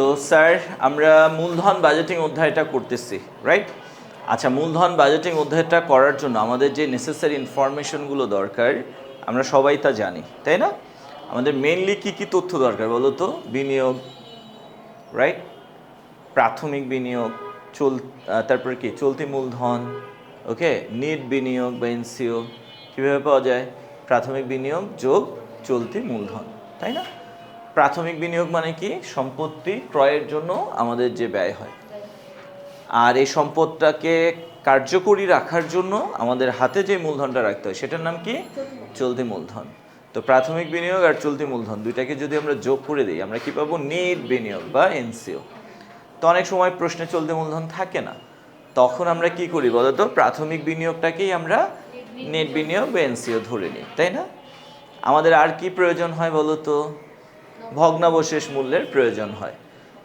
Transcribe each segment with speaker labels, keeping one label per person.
Speaker 1: তো স্যার আমরা মূলধন বাজেটিং অধ্যায়টা করতেছি, রাইট? আচ্ছা, মূলধন বাজেটিং অধ্যায়টা করার জন্য আমাদের যে নেসেসারি ইনফরমেশনগুলো দরকার আমরা সবাই তা জানি, তাই না? আমাদের মেইনলি কি তথ্য দরকার বলো তো? বিনিয়োগ, রাইট? প্রাথমিক বিনিয়োগ, তারপরে কি চলতি মূলধন, ওকে, নিট বিনিয়োগ বা এনসিও কীভাবে পাওয়া যায়? প্রাথমিক বিনিয়োগ যোগ চলতি মূলধন, তাই না? প্রাথমিক বিনিয়োগ মানে কি? সম্পত্তি ক্রয়ের জন্য আমাদের যে ব্যয় হয়, আর এই সম্পদটাকে কার্যকরী রাখার জন্য আমাদের হাতে যে মূলধনটা রাখতে হয় সেটার নাম কি? চলতি মূলধন। তো প্রাথমিক বিনিয়োগ আর চলতি মূলধন দুইটাকে যদি আমরা যোগ করে দিই আমরা কি পাবো? নেট বিনিয়োগ বা এনসিও। তো অনেক সময় প্রশ্নে চলতি মূলধন থাকে না, তখন আমরা কি করি বলতো? প্রাথমিক বিনিয়োগটাকেই আমরা নেট বিনিয়োগ বা এনসিও ধরে নিই, তাই না? আমাদের আর কি প্রয়োজন হয় বলতো? ভগ্নাবশেষ মূল্যের প্রয়োজন হয়।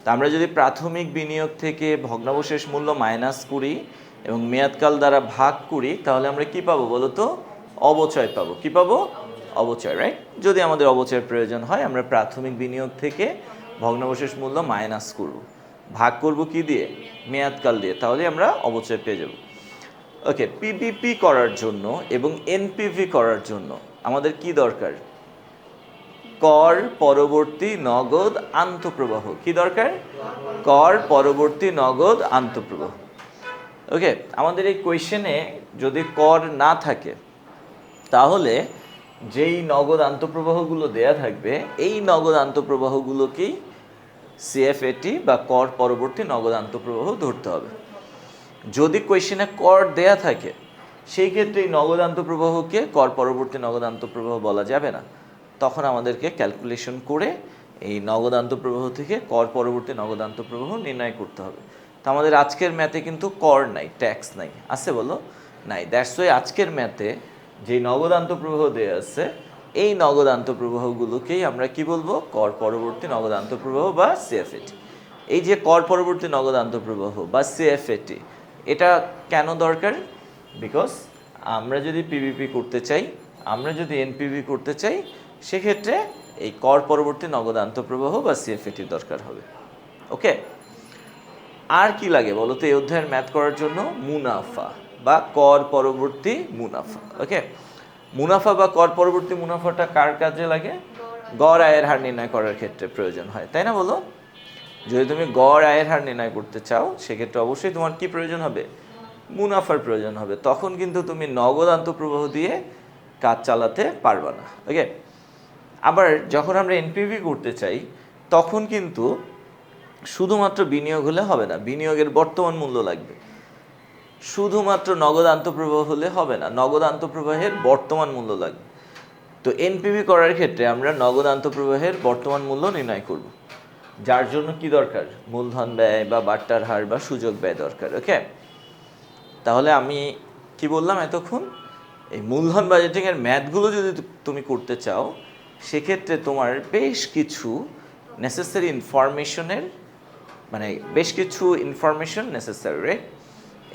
Speaker 1: তা আমরা যদি প্রাথমিক বিনিয়োগ থেকে ভগ্নাবশেষ মূল্য মাইনাস করি এবং মেয়াদকাল দ্বারা ভাগ করি তাহলে আমরা কি পাবো বলতো? অবচয় পাবো। কি পাবো? অবচয়, রাইট? যদি আমাদের অবচয়ের প্রয়োজন হয় আমরা প্রাথমিক বিনিয়োগ থেকে ভগ্নাবশেষ মূল্য মাইনাস করব, ভাগ করব কি দিয়ে? মেয়াদকাল দিয়ে, তাহলে আমরা অবচয় পেয়ে যাব। ওকে, পিপিপি করার জন্য এবং এনপিভি করার জন্য আমাদের কি দরকার? কর পরবর্তী নগদ আন্তঃপ্রবাহ। কি দরকার? কর পরবর্তী নগদ আন্তঃপ্রবাহ। ওকে, আমাদের এই কোয়েশ্চেনে যদি কর না থাকে তাহলে যেই নগদ আন্তঃপ্রবাহগুলো দেয়া থাকবে এই নগদ আন্তঃপ্রবাহগুলোকেই সিএফএটি বা কর পরবর্তী নগদ আন্তঃপ্রবাহ ধরতে হবে। যদি কোয়েশ্চেনে কর দেয়া থাকে সেই ক্ষেত্রে এই নগদ আন্তঃপ্রবাহকে কর পরবর্তী নগদ আন্তঃপ্রবাহ বলা যাবে না, তখন আমাদেরকে ক্যালকুলেশন করে এই নগদ আন্তঃপ্রবাহ থেকে কর পরবর্তী নগদ আন্তঃপ্রবাহ নির্ণয় করতে হবে। তো আমাদের আজকের ম্যাথে কিন্তু কর নাই, ট্যাক্স নাই, আছে বলো? নাই। দ্যাটস ওয়াই আজকের ম্যাথে যে নগদ আন্তঃপ্রবাহ দেয়া আছে এই নগদ আন্তঃপ্রবাহগুলোকেই আমরা কি বলবো? কর পরবর্তী নগদ আন্তঃপ্রবাহ বা সিএফএটি। এই যে কর পরবর্তী নগদ আন্তঃপ্রবাহ বা সিএফএটি, এটা কেন দরকার? বিকজ আমরা যদি পিভিপি করতে চাই, আমরা যদি এনপিভি করতে চাই, সেক্ষেত্রে এই কর পরবর্তী নগদ আন্তঃপ্রবাহ বা সিএফএটির দরকার হবে। ওকে, আর কি লাগে বলো তো এই অধ্যায়ের ম্যাথ করার জন্য? মুনাফা বা কর পরবর্তী মুনাফা। ওকে, মুনাফা বা কর পরবর্তী মুনাফাটা কার কাজে লাগে? গড় আয়ের হার নির্ণয় করার ক্ষেত্রে প্রয়োজন হয়, তাই না বলো? যদি তুমি গড় আয়ের হার নির্ণয় করতে চাও সেক্ষেত্রে অবশ্যই তোমার কি প্রয়োজন হবে? মুনাফার প্রয়োজন হবে। তখন কিন্তু তুমি নগদ আন্তঃপ্রবাহ দিয়ে কাজ চালাতে পারবে না। ওকে, আবার যখন আমরা এনপিভি করতে চাই তখন কিন্তু শুধুমাত্র বিনিয়োগ হলে হবে না, বিনিয়োগের বর্তমান মূল্য লাগবে। শুধুমাত্র নগদ আন্তঃপ্রবাহ হলে হবে না, নগদ আন্তঃপ্রবাহের বর্তমান মূল্য লাগবে। তো এনপিভি করার ক্ষেত্রে আমরা নগদ আন্তঃপ্রবাহের বর্তমান মূল্য নির্ণয় করব, যার জন্য কি দরকার? মূলধন ব্যয় বা বাট্টার হার বা সুযোগ ব্যয় দরকার। ওকে, তাহলে আমি কি বললাম এতক্ষণ? এই মূলধন বাজেটিংয়ের ম্যাথগুলো যদি তুমি করতে চাও সেক্ষেত্রে তোমার বেশ কিছু নেসেসারি ইনফরমেশনের বেশ কিছু ইনফরমেশন নেসেসারি, রাইট?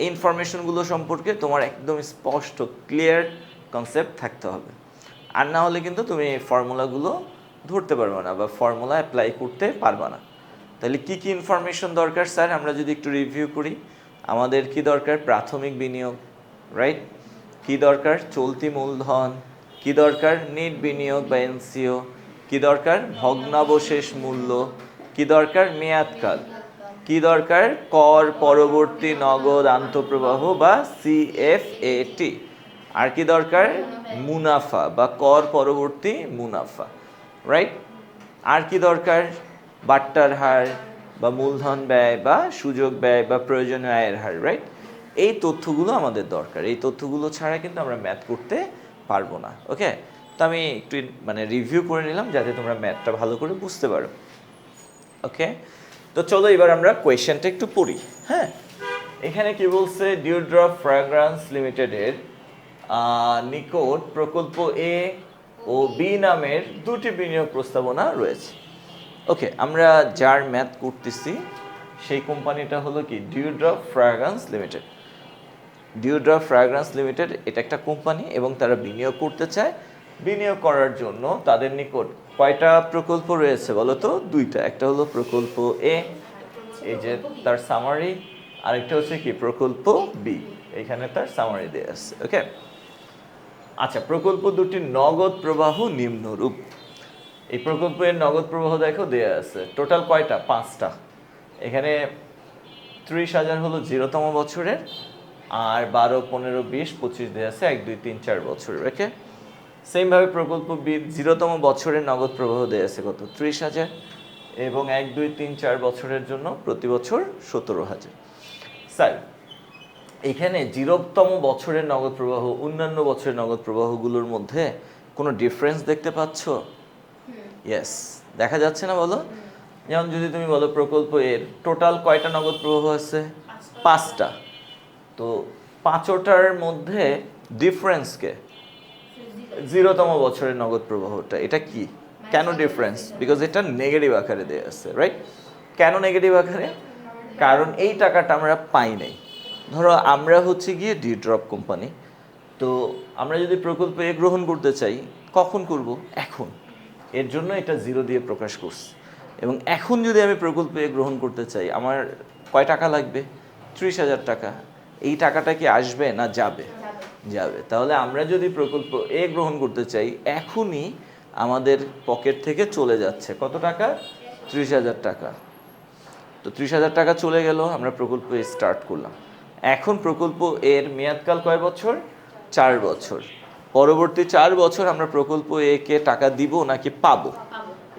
Speaker 1: এই ইনফরমেশনগুলো সম্পর্কে তোমার একদম স্পষ্ট ক্লিয়ার কনসেপ্ট থাকতে হবে, আর না হলে কিন্তু তুমি এই ফর্মুলাগুলো ধরতে পারবে না বা ফর্মুলা অ্যাপ্লাই করতে পারবে না। তাহলে কি কি ইনফরমেশন দরকার স্যার আমরা যদি একটু রিভিউ করি? আমাদের কি দরকার? প্রাথমিক বিনিয়োগ, রাইট? কি দরকার? চলতি মূলধন। কি দরকার? নেট বিনিয়োগ বা এনসিও। কি দরকার? ভগ্নাবশেষ মূল্য। কি দরকার? মেয়াদকাল। কি দরকার? কর পরবর্তী নগদ আন্তঃপ্রবাহ বা সিএফএটি। আর কি দরকার? মুনাফা বা কর পরবর্তী মুনাফা, রাইট? আর কি দরকার? বাট্টার হার বা মূলধন ব্যয় বা সুযোগ ব্যয় বা প্রয়োজনীয় আয়ের হার, রাইট? এই তথ্যগুলো আমাদের দরকার। এই তথ্যগুলো ছাড়া কিন্তু আমরা ম্যাথ করতে পারবো না। ওকে, তো আমি একটু রিভিউ করে নিলাম যাতে তোমরা ম্যাথটা ভালো করে বুঝতে পারো। ওকে, তো চলো এবার আমরা কোয়েশ্চেনটা একটু পড়ি। হ্যাঁ, এখানে কি বলছে? ডিওড্রপ ফ্র্যাগ্রান্স লিমিটেডের নিকট প্রকল্প এ ও বি নামের দুটি বিনিয়োগ প্রস্তাবনা রয়েছে। ওকে, আমরা যার ম্যাথ করতেছি সেই কোম্পানিটা হলো কি? ডিওড্রপ ফ্র্যাগ্রান্স লিমিটেড। ডিওড্রপ ফ্র্যাগ্রান্স লিমিটেড এটা একটা কোম্পানি এবং তারা বিনিয়োগ করতে চায়। বিনিয়োগ করার জন্য তাদের নিকট কয়টা প্রকল্প রয়েছে বলো তো? দুইটা। একটা হলো প্রকল্প এ, এই যে তার সামারি, আরেকটা হচ্ছে কি প্রকল্প বি, এখানে তার সামারি দেয়া আছে। ওকে, আচ্ছা, প্রকল্প দুটির নগদ প্রবাহ নিম্নরূপ। এই প্রকল্পের নগদ প্রবাহ দেখো দেয়া আছে, টোটাল কয়টা? 5টা। এখানে 30,000 হলো 0তম বছরের, আর 12, 15, 20, 25 দেয়া আছে 1, 2, 3, 4 বছরের। ওকে, সেম ভাবে প্রকল্প বি 0তম বছরের নগদ প্রবাহ দেয়া আছে কত? 30,000, এবং 1, 2, 3, 4 বছরের জন্য প্রতি বছর 17,000। স্যার, এখানে 0তম বছরের নগদ প্রবাহ অন্যান্য বছরের নগদ প্রবাহগুলোর মধ্যে কোনো ডিফারেন্স দেখতে পাচ্ছ? ইয়েস, দেখা যাচ্ছে না বলো? যেমন যদি তুমি বলো প্রকল্প এর টোটাল কয়টা নগদ প্রবাহ আছে? 5টা। তো 5টার মধ্যে ডিফারেন্সকে 0তম বছরের নগদ প্রবাহটা, এটা কি? কেন ডিফারেন্স? বিকজ এটা নেগেটিভ আকারে দেয়া আছে, রাইট? কেন নেগেটিভ আকারে? কারণ এই টাকাটা আমরা পাই নাই। ধরো আমরা হচ্ছে গিয়ে ডি ড্রপ কোম্পানি, তো আমরা যদি প্রকল্প এ গ্রহণ করতে চাই, কখন করব? এখন। এর জন্য এটা 0 দিয়ে প্রকাশ করছি। এবং এখন যদি আমি প্রকল্প এ গ্রহণ করতে চাই, আমার কয় টাকা লাগবে? 30,000 টাকা। এই টাকাটা কি আসবে না যাবে? যাবে। তাহলে আমরা যদি প্রকল্প এ গ্রহণ করতে চাই, এখনই আমাদের পকেট থেকে চলে যাচ্ছে কত টাকা? 30,000 টাকা। তো 30,000 টাকা চলে গেল, আমরা প্রকল্প এ স্টার্ট করলাম। এখন প্রকল্প এর মেয়াদকাল কয় বছর? 4 বছর। পরবর্তী 4 বছর আমরা প্রকল্প এ কে টাকা দিব নাকি পাবো?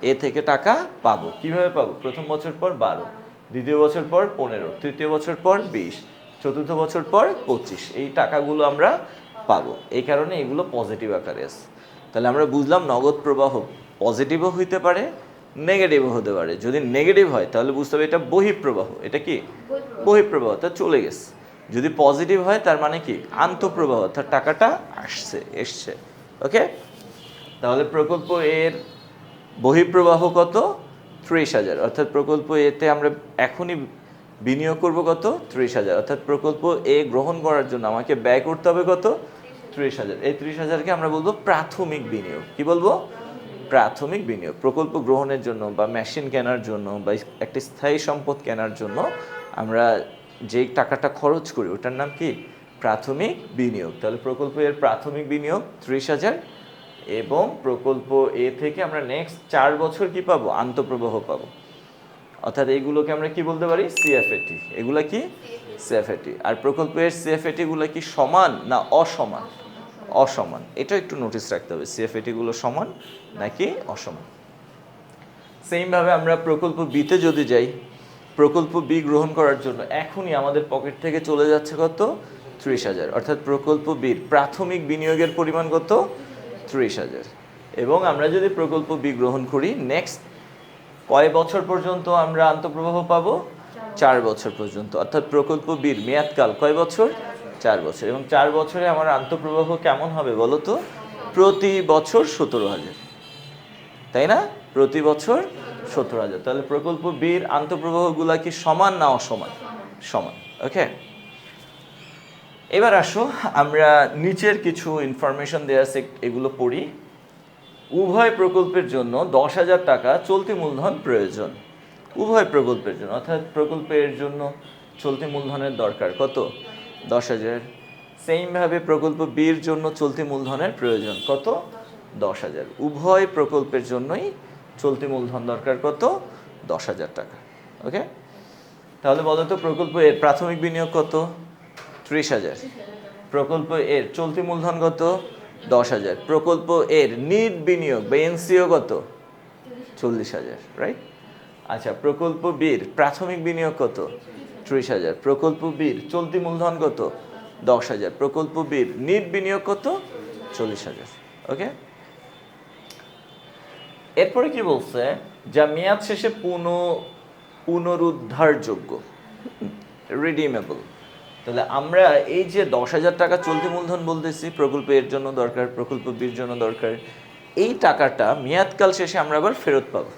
Speaker 1: এ থেকে টাকা পাবো। কিভাবে পাবো? প্রথম বছর পর 12, দ্বিতীয় বছর পর 15, তৃতীয় বছর পর 20, চতুর্থ বছর পর 25। এই টাকাগুলো আমরা পাবো। এই কারণে এগুলো পজিটিভ আকারে আছে। তাহলে আমরা বুঝলাম নগদ প্রবাহ পজিটিভও হইতে পারে, নেগেটিভও হতে পারে। যদি নেগেটিভ হয় তাহলে বুঝতে হবে এটা বহিঃপ্রবাহ। এটা কি? বহিঃপ্রবাহ, তা চলে গেছে। যদি পজিটিভ হয় তার মানে কি? আন্তঃপ্রবাহ, অর্থাৎ টাকাটা এসছে। ওকে, তাহলে প্রকল্প এর বহিঃপ্রবাহ কত? 30,000। অর্থাৎ প্রকল্প এতে আমরা এখনই বিনিয়োগ করব কত? 30,000। অর্থাৎ প্রকল্প এ গ্রহণ করার জন্য আমাকে ব্যয় করতে হবে কত? 30,000। এই 30,000কে আমরা বলবো প্রাথমিক বিনিয়োগ। কি বলবো? প্রাথমিক বিনিয়োগ। প্রকল্প গ্রহণের জন্য বা মেশিন কেনার জন্য বা একটি স্থায়ী সম্পদ কেনার জন্য আমরা যেই টাকাটা খরচ করি ওটার নাম কি? প্রাথমিক বিনিয়োগ। তাহলে প্রকল্প এর প্রাথমিক বিনিয়োগ 30,000, এবং প্রকল্প এ থেকে আমরা নেক্সট 4 বছর কি পাবো? আন্তঃপ্রবাহ পাবো। অর্থাৎ এইগুলোকে আমরা কি বলতে পারি? সিএফএটি। এগুলা কি? সিএফএটি। আর প্রকল্প এর সিএফএটি গুলো কি সমান না অসমান? অসমান। এটা একটু নোটিস রাখতে হবে, সিএফএটি গুলো সমান নাকি অসমান। সেম ভাবে আমরা প্রকল্প বিতে যদি যাই, প্রকল্প বি গ্রহণ করার জন্য এখনই আমাদের পকেট থেকে চলে যাচ্ছে কত? 30,000। অর্থাৎ প্রকল্প বির প্রাথমিক বিনিয়োগের পরিমাণ কত? 30,000। এবং আমরা যদি প্রকল্প বি গ্রহণ করি, নেক্সট কয় বছর পর্যন্ত আমরা আন্তঃপ্রবাহ পাবো? 4 বছর পর্যন্ত। অর্থাৎ প্রকল্প বির মেয়াদকাল কয় বছর? 4 বছর। এবং 4 বছরে আমার আন্তঃপ্রবাহ কেমন হবে বলো তো? প্রতি বছর 17,000, তাই না? প্রতি বছর 17,000। তাহলে প্রকল্প বির আন্তঃপ্রবাহগুলা কি সমান না অসমান? সমান। ওকে, এবার আসো আমরা নিচের কিছু ইনফরমেশন দেওয়া আছে, এগুলো পড়ি। উভয় প্রকল্পের জন্য 10,000 টাকা চলতি মূলধন প্রয়োজন। উভয় প্রকল্পের জন্য, অর্থাৎ প্রকল্পের জন্য চলতি মূলধনের দরকার কত? 10,000। সেইমভাবে প্রকল্প বির জন্য চলতি মূলধনের প্রয়োজন কত? 10,000। উভয় প্রকল্পের জন্যই চলতি মূলধন দরকার কত? 10,000 টাকা। ওকে, তাহলে বলো তো প্রকল্প এর প্রাথমিক বিনিয়োগ কত? 30,000। প্রকল্প এর চলতি মূলধন কত? 10,000। প্রকল্প এর নিট বিনিয়োগ বা এনসিও কত? 40,000, রাইট? আচ্ছা, প্রকল্প বির প্রাথমিক বিনিয়োগ কত? 30,000। প্রকল্প বির চলতি মূলধন কত? 10,000। প্রকল্প বির নিট বিনিয়োগ কত? 40,000। ওকে, এরপরে কি বলছে? যা মেয়াদ শেষে পুনরুদ্ধারযোগ্য, রিডিমেবল। তাহলে আমরা এই যে 10,000 টাকা চলতি মূলধন বলতেছি, প্রকল্প এর জন্য দরকার, প্রকল্প বির জন্য দরকার, এই টাকাটা মেয়াদকাল শেষে আমরা আবার ফেরত পাবো।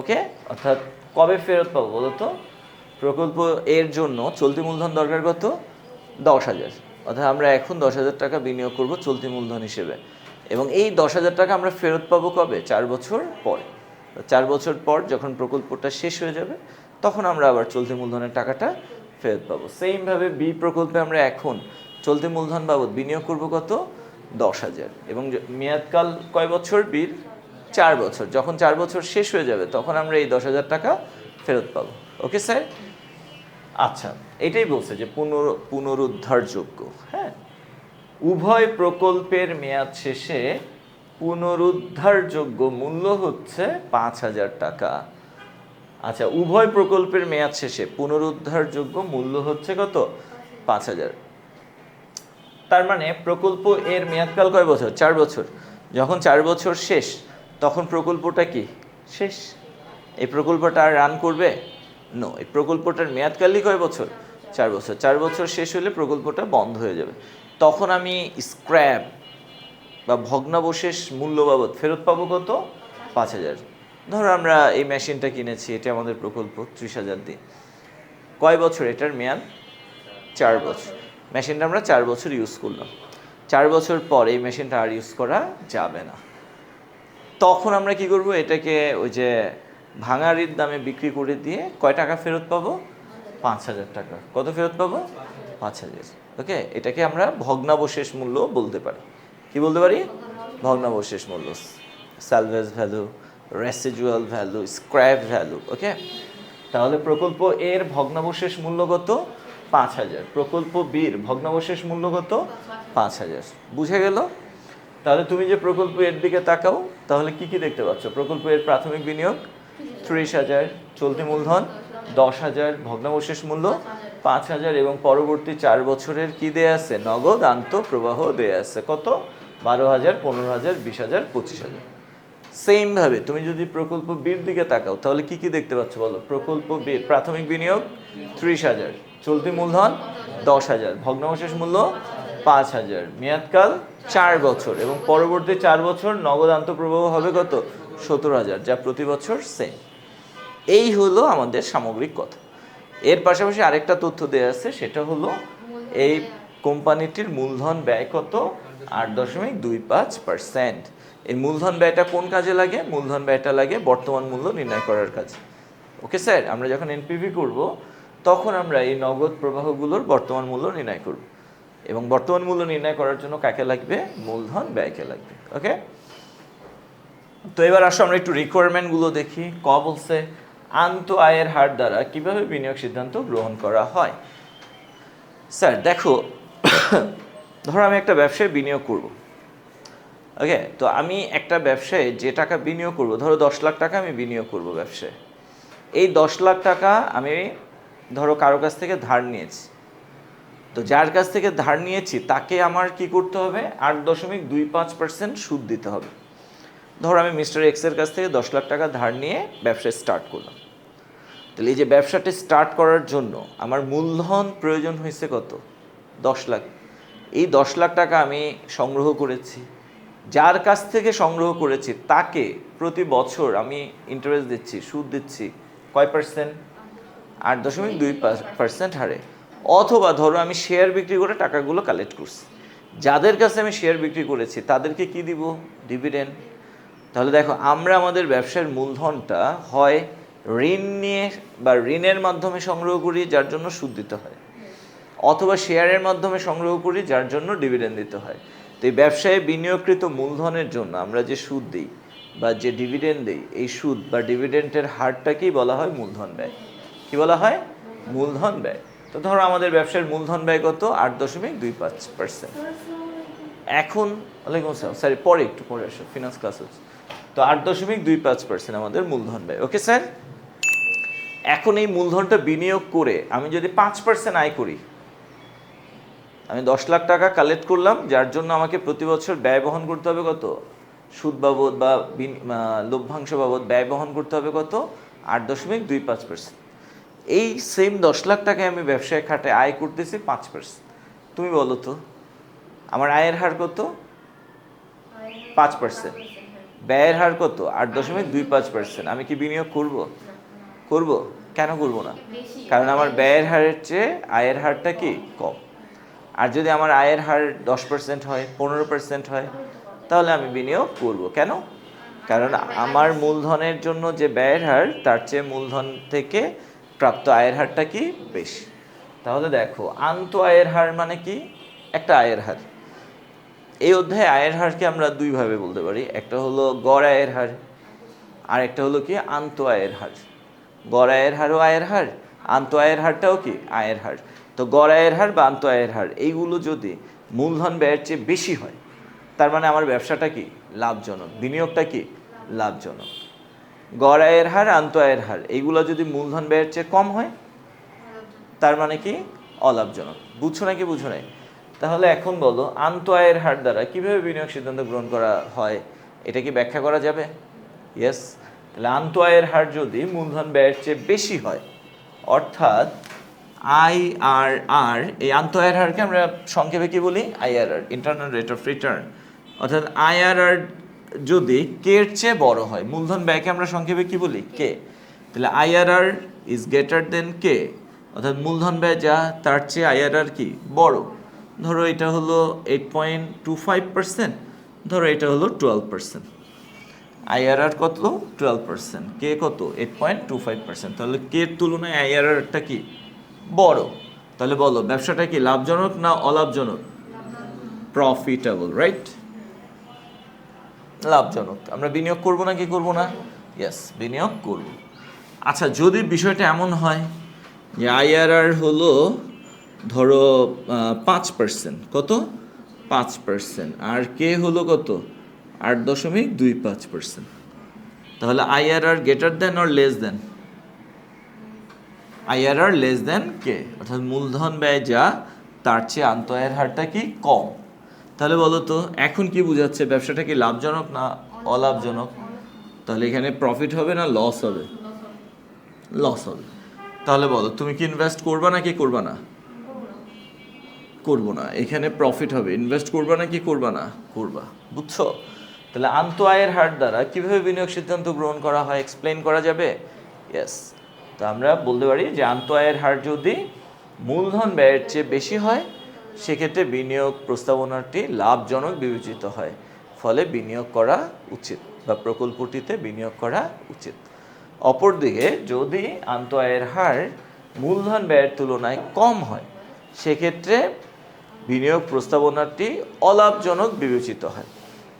Speaker 1: ওকে, অর্থাৎ কবে ফেরত পাবো বলো তো? প্রকল্প এর জন্য চলতি মূলধন দরকার কত? 10,000। অর্থাৎ আমরা এখন 10,000 টাকা বিনিয়োগ করব চলতি মূলধন হিসেবে, এবং এই 10,000 টাকা আমরা ফেরত পাবো কবে? 4 বছর পরে। 4 বছর পর যখন প্রকল্পটা শেষ হয়ে যাবে তখন আমরা আবার চলতি মূলধনের টাকাটা ফেরত পাবো। সেমভাবে বি প্রকল্পে আমরা এখন চলতি মূলধন বাবদ বিনিয়োগ করব কত? 10,000 এবং মেয়াদকাল কয় বছর? বির 4 বছর। যখন 4 বছর শেষ হয়ে যাবে তখন আমরা এই 10,000 টাকা ফেরত পাবো। Okay sir? আচ্ছা, এটাই বলছে যে পুনরুদ্ধারযোগ্য। হ্যাঁ, উভয় প্রকল্পের মেয়াদ শেষে পুনরুদ্ধারযোগ্য মূল্য হচ্ছে 5,000 টাকা। আচ্ছা, উভয় প্রকল্পের মেয়াদ শেষে পুনরুদ্ধারযোগ্য মূল্য হচ্ছে কত? 5,000। তার মানে প্রকল্প এর মেয়াদকাল কয় বছর? 4 বছর। যখন 4 বছর শেষ তখন প্রকল্পটা কি শেষ? এই প্রকল্পটা আর রান করবে? নো, এই প্রকল্পটার মেয়াদকালই কয় বছর? 4 বছর। 4 বছর শেষ হলে প্রকল্পটা বন্ধ হয়ে যাবে। তখন আমি স্ক্র্যাপ বা ভগ্নাবশেষ মূল্য বাবদ ফেরত পাবো কত? 5,000। ধরো আমরা এই মেশিনটা কিনেছি, এটা আমাদের প্রকল্প 30,000 দিয়ে। কয় বছর এটার মেয়াদ? 4 বছর। মেশিনটা আমরা 4 বছর ইউজ করলাম। 4 বছর পর এই মেশিনটা আর ইউজ করা যাবে না। তখন আমরা কি করব? এটাকে ওই যে ভাঙারির দামে বিক্রি করে দিয়ে কয় টাকা ফেরত পাবো? 5,000 টাকা। কত ফেরত পাবো? 5,000। ওকে, এটাকে আমরা ভগ্নাবশেষ মূল্য বলতে পারি। কি বলতে পারি? ভগ্নাবশেষ মূল্য, salvage value, residual value, scrap value. Okay, তাহলে প্রকল্প এর ভগ্নাবশেষ মূল্য কত? 5,000। প্রকল্প বির ভগ্নাবশেষ মূল্য কত? 5,000। বুঝে গেল? তাহলে তুমি যে প্রকল্প এর দিকে তাকাও, তাহলে কি কি দেখতে পাচ্ছ? প্রকল্প এর প্রাথমিক বিনিয়োগ 30,000, চলতি মূলধন 10,000, ভগ্নাবশেষ মূল্য 5,000 এবং পরবর্তী 4 বছরের কি দেয়া আছে? নগদ আন্তঃপ্রবাহ দেয়া আছে। কত? 12,000, 15,000, 20,000, 25,000। সেমভাবে তুমি যদি প্রকল্প বির দিকে তাকাও তাহলে কি কি দেখতে পাচ্ছ বলো? প্রকল্প বির প্রাথমিক বিনিয়োগ 30,000, চলতি মূলধন 10,000, ভগ্নাবশেষ মূল্য 5,000, মেয়াদকাল 4 বছর এবং পরবর্তী 4 বছর নগদ আন্তঃপ্রবাহ হবে কত? 17,000, যা প্রতি বছর সেম। এই হলো আমাদের সামগ্রিক কথা। এর পাশাপাশি আরেকটা তথ্য দেওয়া আছে, সেটা হলো এই কোম্পানিটির মূলধন ব্যয় কত? 8.25%। এই মূলধন ব্যয়টা কোন কাজে লাগে? মূলধন ব্যয়টা লাগে বর্তমান মূল্য নির্ণয় করার কাজে। ওকে স্যার, আমরা যখন এনপিভি করব তখন আমরা এই নগদ প্রবাহগুলোর বর্তমান মূল্য নির্ণয় করব এবং বর্তমান মূল্য নির্ণয় করার জন্য কাকে লাগবে? মূলধন ব্যয়কে লাগবে। ওকে, তো এবার আসো আমরা একটু রিকোয়ারমেন্টগুলো দেখি। ক বলছে আন্ত আয়ের হার দ্বারা কিভাবে বিনিয়োগ সিদ্ধান্ত গ্রহণ করা হয়। স্যার দেখো, ধরো আমি একটা ব্যবসায় বিনিয়োগ করব। ওকে, তো আমি একটা ব্যবসায় যে টাকা বিনিয়োগ করব, ধরো 10 লাখ টাকা আমি বিনিয়োগ করব ব্যবসায়। এই 10 লাখ টাকা আমি ধরো কারো কাছ থেকে ধার নিয়েছি। তো যার কাছ থেকে ধার নিয়েছি তাকে আমার কি করতে হবে? 8.25% সুদ দিতে হবে। ধরো আমি মিস্টার এক্সের কাছ থেকে 10 লাখ টাকা ধার নিয়ে ব্যবসা স্টার্ট করলাম। তাহলে এই যে ব্যবসাটি স্টার্ট করার জন্য আমার মূলধন প্রয়োজন হয়েছে কত? 10 লাখ। এই 10 লাখ টাকা আমি সংগ্রহ করেছি। যার কাছ থেকে সংগ্রহ করেছি তাকে প্রতি বছর আমি ইন্টারেস্ট দিচ্ছি, সুদ দিচ্ছি কয় পার্সেন্ট? 8.25% হারে। অথবা ধরো আমি শেয়ার বিক্রি করে টাকাগুলো কালেক্ট করছি। যাদের কাছে আমি শেয়ার বিক্রি করেছি তাদেরকে কি দিব? ডিভিডেন্ড। তাহলে দেখো, আমরা আমাদের ব্যবসার মূলধনটা হয় ঋণ নিয়ে বা ঋণের মাধ্যমে সংগ্রহ করি, যার জন্য সুদ দিতে হয়, অথবা শেয়ারের মাধ্যমে সংগ্রহ করি, যার জন্য ডিভিডেন্ড দিতে হয়। তো এই ব্যবসায় বিনিয়োগকৃত মূলধনের জন্য আমরা যে সুদ দিই বা যে ডিভিডেন্ড দিই, এই সুদ বা ডিভিডেন্ডের হারটাকেই বলা হয় মূলধন ব্যয়। কি বলা হয়? মূলধন ব্যয়। তো ধরো আমাদের ব্যবসার মূলধন ব্যয় কত? 8.25%। এখন ওয়ালাইকুম আসসালাম, স্যার পরে একটু পরে আসো, ফিনান্স ক্লাস হচ্ছে। তো 8.25% আমাদের মূলধন ব্যয়। ওকে স্যার, এখন এই মূলধনটা বিনিয়োগ করে আমি যদি 5% আয় করি, আমি 10 লাখ টাকা কালেক্ট করলাম, যার জন্য আমাকে প্রতি বছর ব্যয় বহন করতে হবে কত? সুদ বাবদ বা লভ্যাংশ বাবদ ব্যয় বহন করতে হবে কত? 8.25%। এই সেম 10 লাখ টাকায় আমি ব্যবসায় খাটে আয় করতেছি 5%। তুমি বলো তো আমার আয়ের হার কত? 5%। ব্যয়ের হার কত? 8.25%। আমি কি বিনিয়োগ করব? করব? কেন করব না? কারণ আমার ব্যয়ের হারের চেয়ে আয়ের হারটা কি কম। আর যদি আমার আয়ের হার 10% হয়, 15% হয়, তাহলে আমি বিনিয়োগ করব। কেন? কারণ আমার মূলধনের জন্য যে ব্যয়ের হার তার চেয়ে মূলধন থেকে প্রাপ্ত আয়ের হারটা কি বেশি। তাহলে দেখো, আন্ত আয়ের হার মানে কি? একটা আয়ের হার। এই অধ্যায়ে আয়ের হারকে আমরা দুইভাবে বলতে পারি, একটা হলো গড় আয়ের হার, আর একটা হলো কি আন্ত আয়ের হার। গড় আয়ের হারও আয়ের হার, আন্ত আয়ের হারটাও কি আয়ের হার। তো গড় আয়ের হার বা আন্ত আয়ের হার এইগুলো যদি মূলধন ব্যয়ের চেয়ে বেশি হয়, তার মানে আমার ব্যবসাটা কি লাভজনক, বিনিয়োগটা কি লাভজনক। গড় আয়ের হার, আন্ত আয়ের হার এইগুলো যদি মূলধন ব্যয়ের চেয়ে কম হয়, তার মানে কি অলাভজনক। বুঝছো নাকি বুঝো নাই? তাহলে এখন বলো, আন্ত আয়ের হার দ্বারা কিভাবে বিনিয়োগ সিদ্ধান্ত গ্রহণ করা হয়, এটা কি ব্যাখ্যা করা যাবে? ইয়েস। তাহলে আন্ত আয়ের হার যদি মূলধন ব্যয়ের চেয়ে বেশি হয়, অর্থাৎ IRR, এই আন্ত আয়ের হারকে আমরা সংক্ষেপে কি বলি? IRR, internal rate of return. অর্থাৎ IRR যদি কে এর চেয়ে বড় হয়, মূলধন ব্যয়কে আমরা সংক্ষেপে কি বলি? কে। তাহলে IRR is greater than k, অর্থাৎ মূলধন ব্যয় যা তার চেয়ে IRR কি বড়। ধরো এটা হলো 8.25%, ধরো এটা হলো 12%। IRR কত? 12%। কে কত? 8.25%। তাহলে কে এর তুলনায় IRRটা কি বড়। তাহলে বলো, ব্যবসাটা কি লাভজনক না অলাভজনক? Profitable, right? লাভজনক। আমরা বিনিয়োগ করব না কি করব না? ইয়েস, বিনিয়োগ করব। আচ্ছা, যদি বিষয়টা এমন হয় যে IRR হলো ধরো 5%, কত? 5%, আর কে হলো কত? 8.25%। তাহলে IRR greater than or less than? IRR less than k, অর্থাৎ মূলধন ব্যয় যা তার চেয়ে আন্ত আয়ের হারটা কি কম। তাহলে বলো তো, এখন কি বোঝাচ্ছে, ব্যবসাটা কি লাভজনক না অলাভজনক? তাহলে এখানে প্রফিট হবে না লস হবে? লস হবে। তাহলে বলো, তুমি কি ইনভেস্ট করবা না কি করবা না? করবো না। এখানে প্রফিট হবে, ইনভেস্ট করবা না কি করবা না? করবা। বুঝছো? তাহলে আন্ত আয়ের হার দ্বারা কিভাবে বিনিয়োগ সিদ্ধান্ত গ্রহণ করা হয় এক্সপ্লেইন করা যাবে? ইয়েস। তো আমরা বলতে পারি যে আন্ত আয়ের হার যদি মূলধন ব্যয়ের চেয়ে বেশি হয়, সেক্ষেত্রে বিনিয়োগ প্রস্তাবনাটি লাভজনক বিবেচিত হয়, ফলে বিনিয়োগ করা উচিত বা প্রকল্পটিতে বিনিয়োগ করা উচিত। অপরদিকে যদি আন্ত আয়ের হার মূলধন ব্যয়ের তুলনায় কম হয়, সেক্ষেত্রে বিনিয়োগ প্রস্তাবনাটি অলাভজনক বিবেচিত হয়,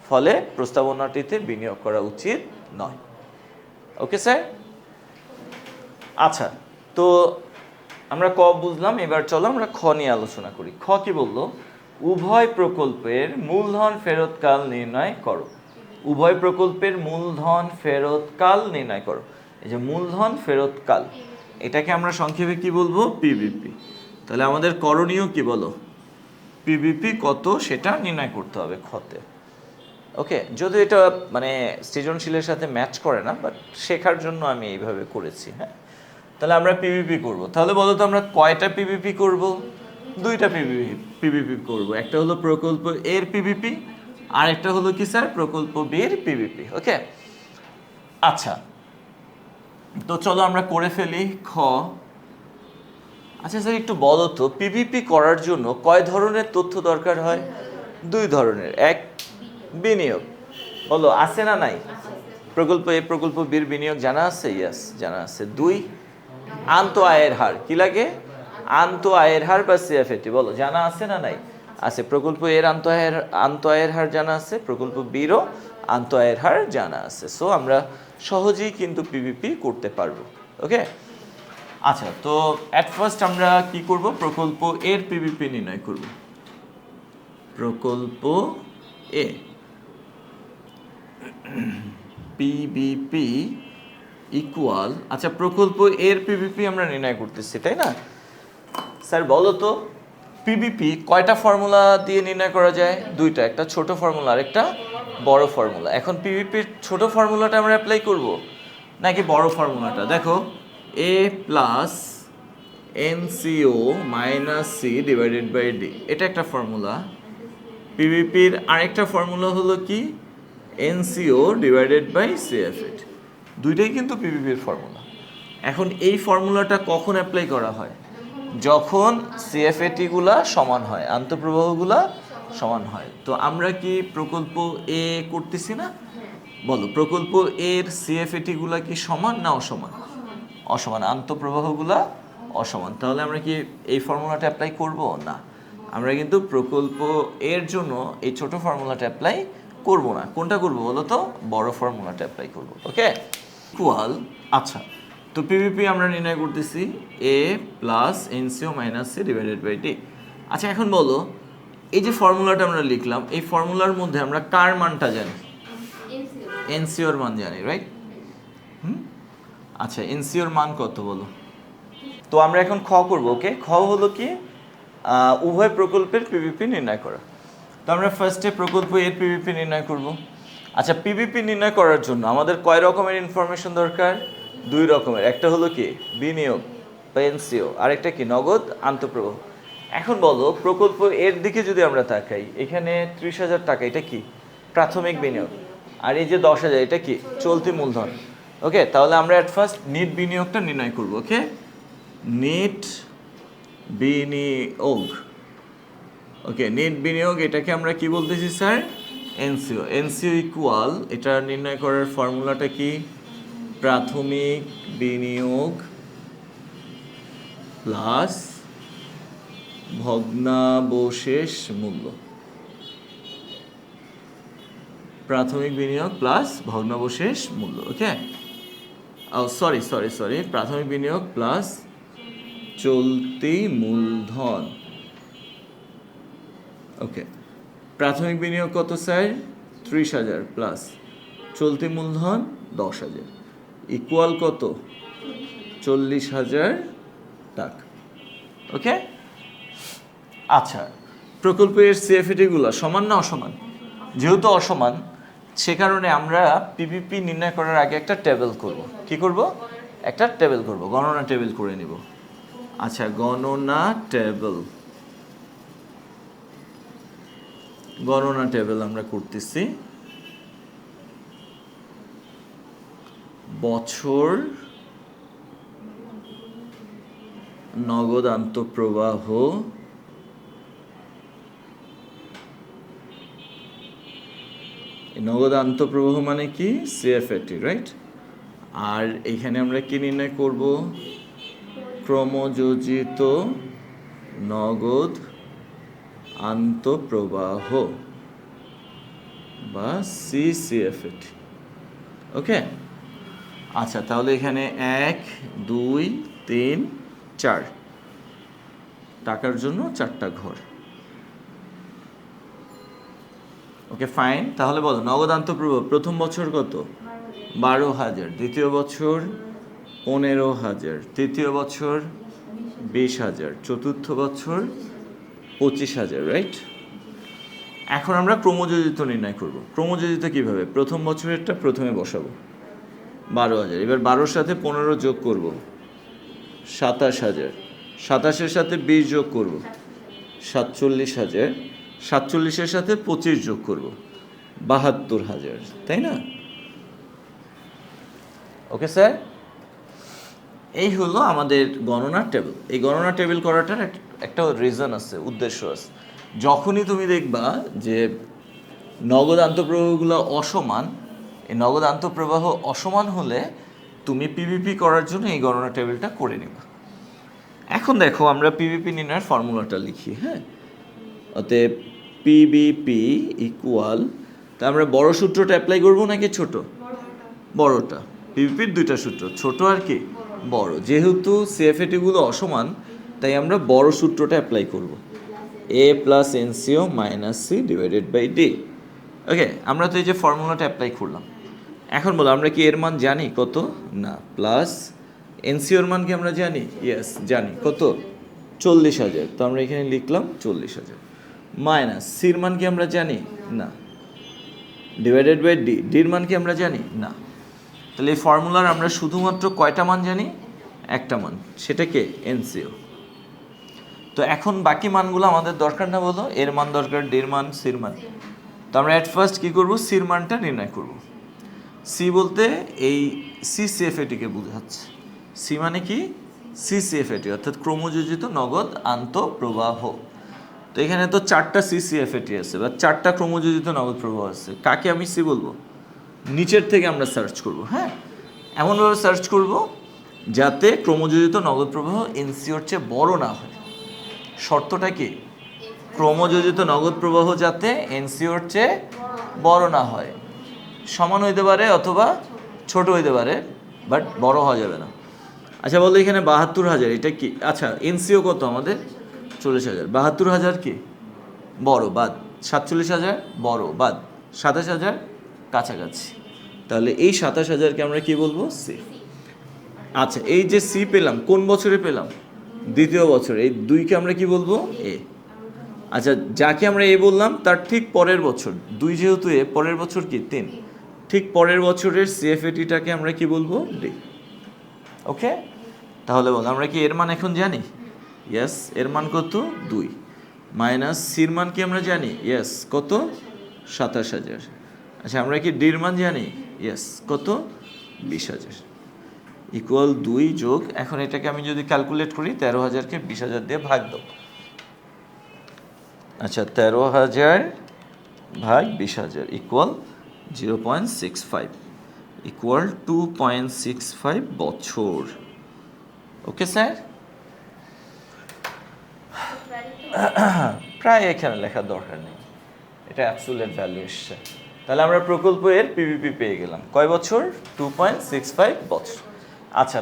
Speaker 1: ফলে প্রস্তাবনাটিতে বিনিয়োগ করা উচিত নয়। Okay sir? আচ্ছা, তো আমরা ক বুঝলাম, এবার চলো আমরা খ নিয়ে আলোচনা করি। খ কি বললো? উভয় প্রকল্পের মূলধন ফেরতকাল নির্ণয় করো। উভয় প্রকল্পের মূলধন ফেরতকাল নির্ণয় করো। এই যে মূলধন ফেরতকাল, এটাকে আমরা সংক্ষেপে কি বলবো? পিবিপি। তাহলে আমাদের করণীয় কি বলো? পিবিপি কত সেটা নির্ণয় করতে হবে খতে। ওকে, যদিও এটা মানে সৃজনশীলের সাথে ম্যাচ করে না, বাট শেখার জন্য আমি এইভাবে করেছি। হ্যাঁ, তাহলে আমরা পিবিপি করব। তাহলে বলো তো, আমরা কয়টা পিবিপি করব? দুইটা পিবিপি করব। একটা হলো প্রকল্প এর পিবিপি, আর একটা হলো কি স্যার? প্রকল্প বির পিবিপি। ওকে, আচ্ছা, তো চলো আমরা করে ফেলি খ। আচ্ছা স্যার, একটু বলো তো, পিবিপি করার জন্য কয় ধরনের তথ্য দরকার হয়? দুই ধরনের। এক, বিনিয়োগ। বলো, আছে না নাই? প্রকল্প এ প্রকল্প বির বিনিয়োগ জানা আছে? ইয়েস, জানা আছে। দুই, আন্ত আয়ের হার। কি লাগে? আন্ত আয়ের হার বা সিএফএটি। বলো, জানা আছে না নাই? আছে। প্রকল্প এর আন্ত আয়ের হার জানা আছে, প্রকল্প বিরও আন্ত আয়ের হার জানা আছে। সো আমরা সহজেই কিন্তু পিবিপি করতে পারবো। ওকে, আচ্ছা, তো অ্যাট ফার্স্ট আমরা কি করব? প্রকল্প এর পিবিপি নির্ণয় করব। প্রকল্প এ পিবিপি ইকুয়াল, আচ্ছা প্রকল্প এর পিবিপি আমরা নির্ণয় করতেছি, তাই না? স্যার বলো তো, পিবিপি কয়টা ফর্মুলা দিয়ে নির্ণয় করা যায়? দুইটা, একটা ছোট ফর্মুলা আর একটা বড় ফর্মুলা। এখন পিবিপির ছোট ফর্মুলাটা আমরা অ্যাপ্লাই করব নাকি বড় ফর্মুলাটা? দেখো, A plus NCO minus C divided by D, এটা একটা ফর্মুলা। পিবিপির আরেকটা ফর্মুলা হলো কি? NCO divided by CFAT. দুইটাই কিন্তু পিবিপির ফর্মুলা। এখন এই ফর্মুলাটা কখন অ্যাপ্লাই করা হয়? যখন সিএফএটিগুলা সমান হয়, আন্তঃপ্রবাহগুলা সমান হয়। তো আমরা কি প্রকল্প এ করতেছি না? বলো, প্রকল্প এর সিএফএটি গুলা কি সমান না অসমান? অসমান। আন্তঃপ্রবাহগুলা অসমান। তাহলে আমরা কি এই ফর্মুলাটা অ্যাপ্লাই করব না? আমরা কিন্তু প্রকল্প এর জন্য এই ছোট ফর্মুলাটা অ্যাপ্লাই করব না। কোনটা করব বলো তো? বড় ফর্মুলাটা অ্যাপ্লাই করব। Okay, equal. আচ্ছা, তো পিভিপি আমরা নির্ণয় করতেছি A plus NCO minus C divided by D. আচ্ছা, এখন বলো, এই যে ফর্মুলাটা আমরা লিখলাম, এই ফর্মুলার মধ্যে আমরা কার মানটা জানি? এনসিওর মান জানি, রাইট? আচ্ছা, এনসিওর মান কত বলো? তো আমরা এখন খ করব। ওকে, খ হলো কি উভয় প্রকল্পের পিভিপি নির্ণয় করা। তো আমরা ফার্স্টে প্রকল্প এর পিভিপি নির্ণয় করব। আচ্ছা, পিভিপি নির্ণয় করার জন্য আমাদের কয় রকমের ইনফরমেশন দরকার? দুই রকমের। একটা হলো কি বিনিয়োগ বা এনসিও, আরেকটা কি নগদ আন্তঃপ্রবাহ। এখন বলো, প্রকল্প এর দিকে যদি আমরা তাকাই, এখানে 30,000 টাকা, এটা কি প্রাথমিক বিনিয়োগ, আর এই যে 10,000 এটা কি চলতি মূলধন। ওকে, তাহলে আমরা অ্যাট ফার্স্ট নেট বিনিয়োগটা নির্ণয় করব। ওকে, নেট বিনিয়োগ। ওকে, নেট বিনিয়োগ এটাকে আমরা কি বলতেছি স্যার? এনসিও। এনসিও ইকুয়াল, এটা নির্ণয় করার ফর্মুলাটা কি? প্রাথমিক বিনিয়োগ প্লাস ভগ্নাবশেষ মূল্য। প্রাথমিক বিনিয়োগ প্লাস ভগ্নাবশেষ মূল্য। ওকে, সরি, প্রাথমিক বিনিয়োগ প্লাস চলতি মূলধন। ওকে, প্রাথমিক বিনিয়োগ কত স্যার? 30,000 প্লাস চলতি মূলধন 10,000 ইকুয়াল কত? 40,000 টাকা। ওকে, আচ্ছা, প্রকল্পের সিএফএটিগুলো সমান না অসমান? যেহেতু অসমান, সে কারণে আমরা পিভিপি নির্ণয় করার আগে একটা টেবিল করব। কি করব? একটা টেবিল করব, গণনা টেবিল করে নিব। আচ্ছা, গণনা টেবিল আমরা করতেছি। বছর নগদ আন্তঃপ্রবাহ নগদ আন্তঃপ্রবাহ মানে কি? CFAT, right? আর এখানে আমরা কি নির্ণয় করব? ক্রমযোজিত নগদ আন্তঃপ্রবাহ বা সিসিএফএটি। ওকে, আচ্ছা, তাহলে এখানে 1 2 3 4 টাকার জন্য 4টা ঘর। ওকে, ফাইন। তাহলে বলো, নগদ আন্তঃপ্রবাহ প্রথম বছর কত? 12,000, দ্বিতীয় বছর 15,000, তৃতীয় বছর 20,000, চতুর্থ বছর 25,000, রাইট? এখন আমরা ক্রমযোজিত নির্ণয় করব। ক্রমযোজিত কিভাবে? প্রথম বছরেরটা প্রথমে বসাবো 12,000, এবার 12-র সাথে 15 যোগ করব 27,000, 27-এর সাথে 20 যোগ করব 47,000, 47-এর সাথে 25 যোগ করব 72,000, তাই না? ওকে স্যার, এই হলো আমাদের গণনা টেবিল। এই গণনা টেবিল করাটার একটা রিজন আছে, উদ্দেশ্য আছে। যখনই তুমি দেখবা যে নগদ আন্তঃপ্রবাহগুলো অসমান, এই নগদ আন্তঃপ্রবাহ অসমান হলে তুমি পিভিপি করার জন্য এই গণনা টেবিলটা করে নেবা। এখন দেখো, আমরা পিভিপি নির্ণয়ের ফর্মুলাটা লিখি। হ্যাঁ, অতএব পিভিপি ইকুয়াল, তা আমরা বড় সূত্রটা অ্যাপ্লাই করবো নাকি ছোট? বড়টা। পিভিপির দুইটা সূত্র, ছোট আর কি বড়। যেহেতু সিএফএটিগুলো অসমান, তাই আমরা বড় সূত্রটা অ্যাপ্লাই করব, A plus NCO minus C divided by D. Okay, আমরা তো এই যে ফর্মুলাটা অ্যাপ্লাই করলাম। এখন বলো, আমরা কি এর মান জানি কত? না। প্লাস এনসিওর মান কি আমরা জানি? ইয়েস, জানি। কত? 40,000। তো আমরা এখানে লিখলাম 40,000। মাইনাস সির মান কি আমরা জানি? না। ডিভাইডেড বাই ডি, ডির মান কি আমরা জানি? না। তাহলে এই ফর্মুলার আমরা শুধুমাত্র কয়টা মান জানি? একটা মান, সেটা কে? এনসিও। তো এখন বাকি মানগুলো আমাদের দরকার না, বলো? এর মান দরকার, ডির মান, সির মান। তো আমরা অ্যাট ফার্স্ট কী করবো? সির মানটা নির্ণয় করব। সি বলতে এই সিসিএফএটিকে বোঝাচ্ছে। সি মানে কি? সিসিএফএটি, অর্থাৎ ক্রমযোজিত নগদ আন্তঃপ্রবাহ। তো এখানে তো 4টা সিসিএফএটি আছে বা 4টা ক্রমযোজিত নগদ প্রবাহ আছে, কাকে আমি সি বলবো? নিচের থেকে আমরা সার্চ করব, হ্যাঁ, এমনভাবে সার্চ করব যাতে ক্রমযোজিত নগদ প্রবাহ এনসিওর চেয়ে বড় না হয়। শর্তটা কি? ক্রমযোজিত নগদ প্রবাহ যাতে এনসিওর চেয়ে বড় না হয়, সমান হইতে পারে অথবা ছোট হইতে পারে, বাট বড় হওয়া যাবে না। আচ্ছা বলো এখানে 72,000 এটা কি? আচ্ছা এনসিও কত আমাদের? 40,000। 72,000 কি বড় বাদ, 47,000 বড় বাদ, 27,000 কাছাকাছি। তাহলে এই 27,000কে আমরা কি বলবো? সি। আচ্ছা এই যে সি পেলাম কোন বছরে পেলাম? দ্বিতীয় বছর। এই 2কে আমরা কি বলবো? এ। আচ্ছা যাকে আমরা এ বললাম তার ঠিক পরের বছর, 2 যেহেতু এ, পরের বছর কি 3, ঠিক পরের বছরের সিএফএটিটাকে আমরা কি বলবো? ডি। ওকে, তাহলে বল আমরা কি এর মান এখন জানি? ইয়েস, এর মান কত? 2 মাইনাস সির মান কি আমরা জানি? ইয়েস, কত? 27,000। আচ্ছা আমরা কি ডির মান জানি? ইয়েস, কত? 20,000 ইকুয়াল 2 যোগ, এখন এটাকে আমি যদি ক্যালকুলেট করি 13,000কে 20,000 দিয়ে ভাগ দাও। আচ্ছা 13,000 ভাগ 20,000 ইকুয়াল 0.65 ইকুয়াল 2.65 বছর। ওকে স্যার, প্রায় এখানে লেখার দরকার নেই, এটা অ্যাবসোলিউট ভ্যালু এসছে। তাহলে আমরা প্রকল্প এর পিভিপি পেয়ে গেলাম কয় বছর? 2.65 বছর। আচ্ছা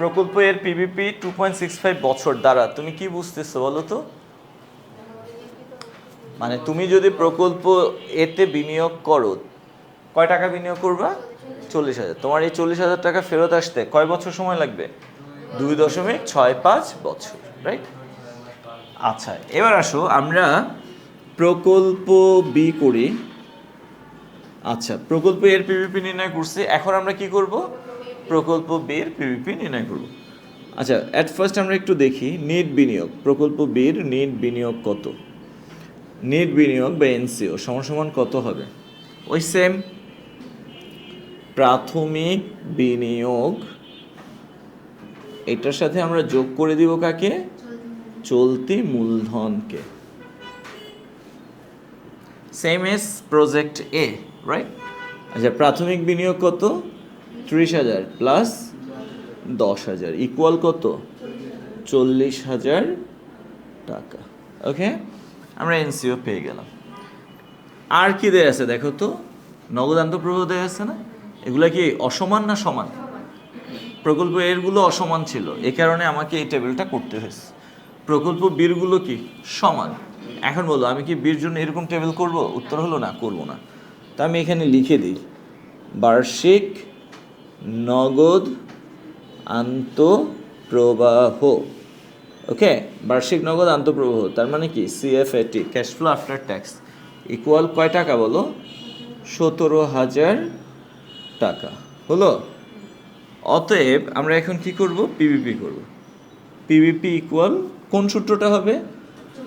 Speaker 1: প্রকল্প এর পিভিপি 2.65 বছর দ্বারা তুমি কি বুঝতেছো বলো তো? মানে তুমি যদি প্রকল্প এতে বিনিয়োগ করো, কয় টাকা বিনিয়োগ করবা? 40,000। তোমার এই 40,000 টাকা ফেরত আসতে কয় বছর সময় লাগবে? 2.65 বছর, রাইট? আচ্ছা এবার আসো আমরা প্রকল্প বি করি। আচ্ছা প্রকল্প এর পিভিপি নির্ণয় করছি, এখন আমরা কি করব? প্রকল্প বি এর পিভিপি নির্ণয় করব। আচ্ছা অ্যাট ফার্স্ট আমরা একটু দেখি নিট বিনিয়োগ, প্রকল্প বির নিট বিনিয়োগ কত? নিট বিনিয়োগ বা এনসিও সমান সমান কত হবে? ওই সেম প্রাথমিক বিনিয়োগ, এটার সাথে আমরা যোগ করে দিব কাকে? চলতি মূলধনকে। সেম এস প্রজেক্ট এ, রাইট? আচ্ছা প্রাথমিক বিনিয়োগ কত? 30,000 প্লাস 10,000 ইকুয়াল কত? 40,000 টাকা। ওকে, আমরা এনসিও পেয়ে গেলাম। আর কি দেয়া আছে দেখো তো? নগদ আন্তঃপ্রবাহ দেয়া আছে না? এগুলা কি অসমান না সমান? প্রকল্প এরগুলো অসমান ছিল, এ কারণে আমাকে এই টেবিলটা করতে হয়েছে। প্রকল্প বীরগুলো কি সমান। এখন বলো আমি কি বীর জন্য এরকম টেবিল করব? উত্তর হলো না, করব না। তা আমি এখানে লিখে দিই বার্ষিক নগদ আন্তঃপ্রবাহ। ওকে, বার্ষিক নগদ আন্তঃপ্রবাহ তার মানে কি? CFAT, cash flow after tax, equal কয় টাকা বলো? 17,000 টাকা। হলো? অতএব আমরা এখন কি করব? পিভিপি করব। পিভিপি ইকুয়াল কোন সূত্রটা হবে?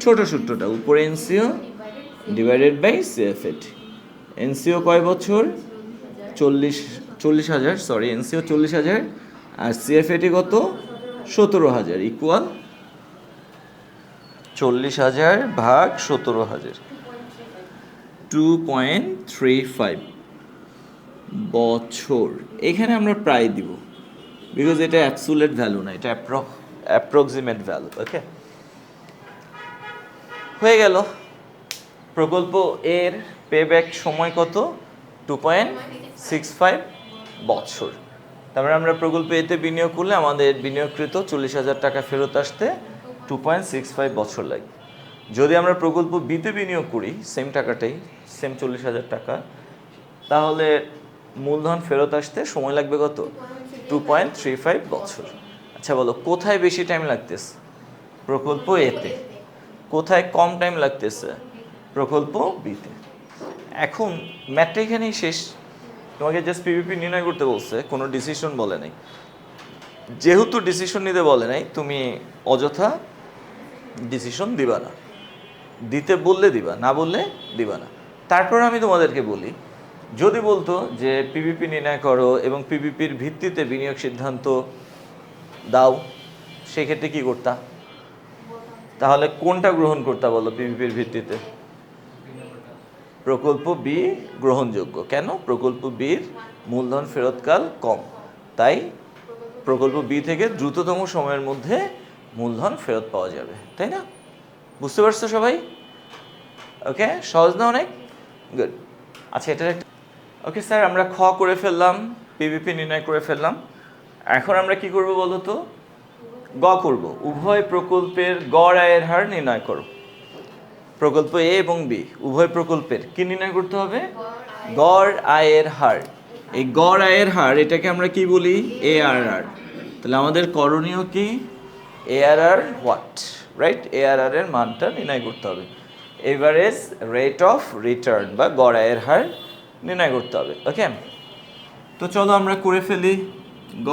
Speaker 1: ছোট সূত্রটা, উপরে NCO divided by CFAT. NCO কয় বছর? 40,000, সরি এনসিও 40,000 আর সিএফএটি কত? 17,000 ইকুয়াল 40,000 ভাগ 17,000, 2.35 বছর। এখানে আমরা প্রায় দিব বিকজ এটা অ্যাবসোলিউট ভ্যালু না, এটা অ্যাপ্রক্সিমেট ভ্যালু। ওকে, হয়ে গেল। প্রকল্প এর পেব্যাক সময় কত? 2.65 বছর। তারপরে আমরা প্রকল্প এতে বিনিয়োগ করলে আমাদের বিনিয়োগকৃত 40,000 টাকা ফেরত আসতে 2.65 বছর লাগবে। যদি আমরা প্রকল্প বিতে বিনিয়োগ করি সেম টাকাটাই, সেম 40,000 টাকা, তাহলে মূলধন ফেরত আসতে সময় লাগবে কত? 2.35 বছর। আচ্ছা বলো কোথায় বেশি টাইম লাগতেছে? প্রকল্প এতে। কোথায় কম টাইম লাগতেছে? প্রকল্প বিতে। এখন ম্যাথটা এখানেই শেষ। তোমাকে জাস্ট পিভিপি নির্ণয় করতে বলছে, কোনো ডিসিশন বলে নাই। যেহেতু ডিসিশন নিতে বলে নাই, তুমি অযথা ডিসিশন দিবা না। দিতে বললে দিবা, না বললে দিবা না। তারপর আমি তোমাদেরকে বলি, যদি বলতো যে পিভিপি নির্ণয় করো এবং পিভিপির ভিত্তিতে বিনিয়োগ সিদ্ধান্ত দাও, সেক্ষেত্রে কি করতা? তাহলে কোনটা গ্রহণ করতে বলো পিভিপির ভিত্তিতে? প্রকল্প বি গ্রহণযোগ্য। কেন? প্রকল্প বির মূলধন ফেরতকাল কম, তাই প্রকল্প বি থেকে দ্রুততম সময়ের মধ্যে মূলধন ফেরত পাওয়া যাবে, তাই না? বুঝতে পারছো সবাই? ওকে, সহজ না অনেক? গুড। আচ্ছা, এটার একটা ওকে স্যার, আমরা খ করে ফেললাম, পিভিপি নির্ণয় করে ফেললাম। এখন আমরা কি করব বলো তো? গ করব। উভয় প্রকল্পের গড় আয়ের হার নির্ণয় করো। প্রকল্প এ এবং বি উভয় প্রকল্পের কি নির্ণয় করতে হবে? গড় আয়ের হার। এই গড় আয়ের হার এটাকে আমরা কি বলি? এআরআর। তাহলে আমাদের করণীয় কি? ARR what, right? এআরআর এর মানটা নির্ণয় করতে হবে। এভারেজ রেট অফ রিটার্ন বা গড় আয়ের হার নির্ণয় করতে হবে। ওকে, তো চলো আমরা করে ফেলি গ।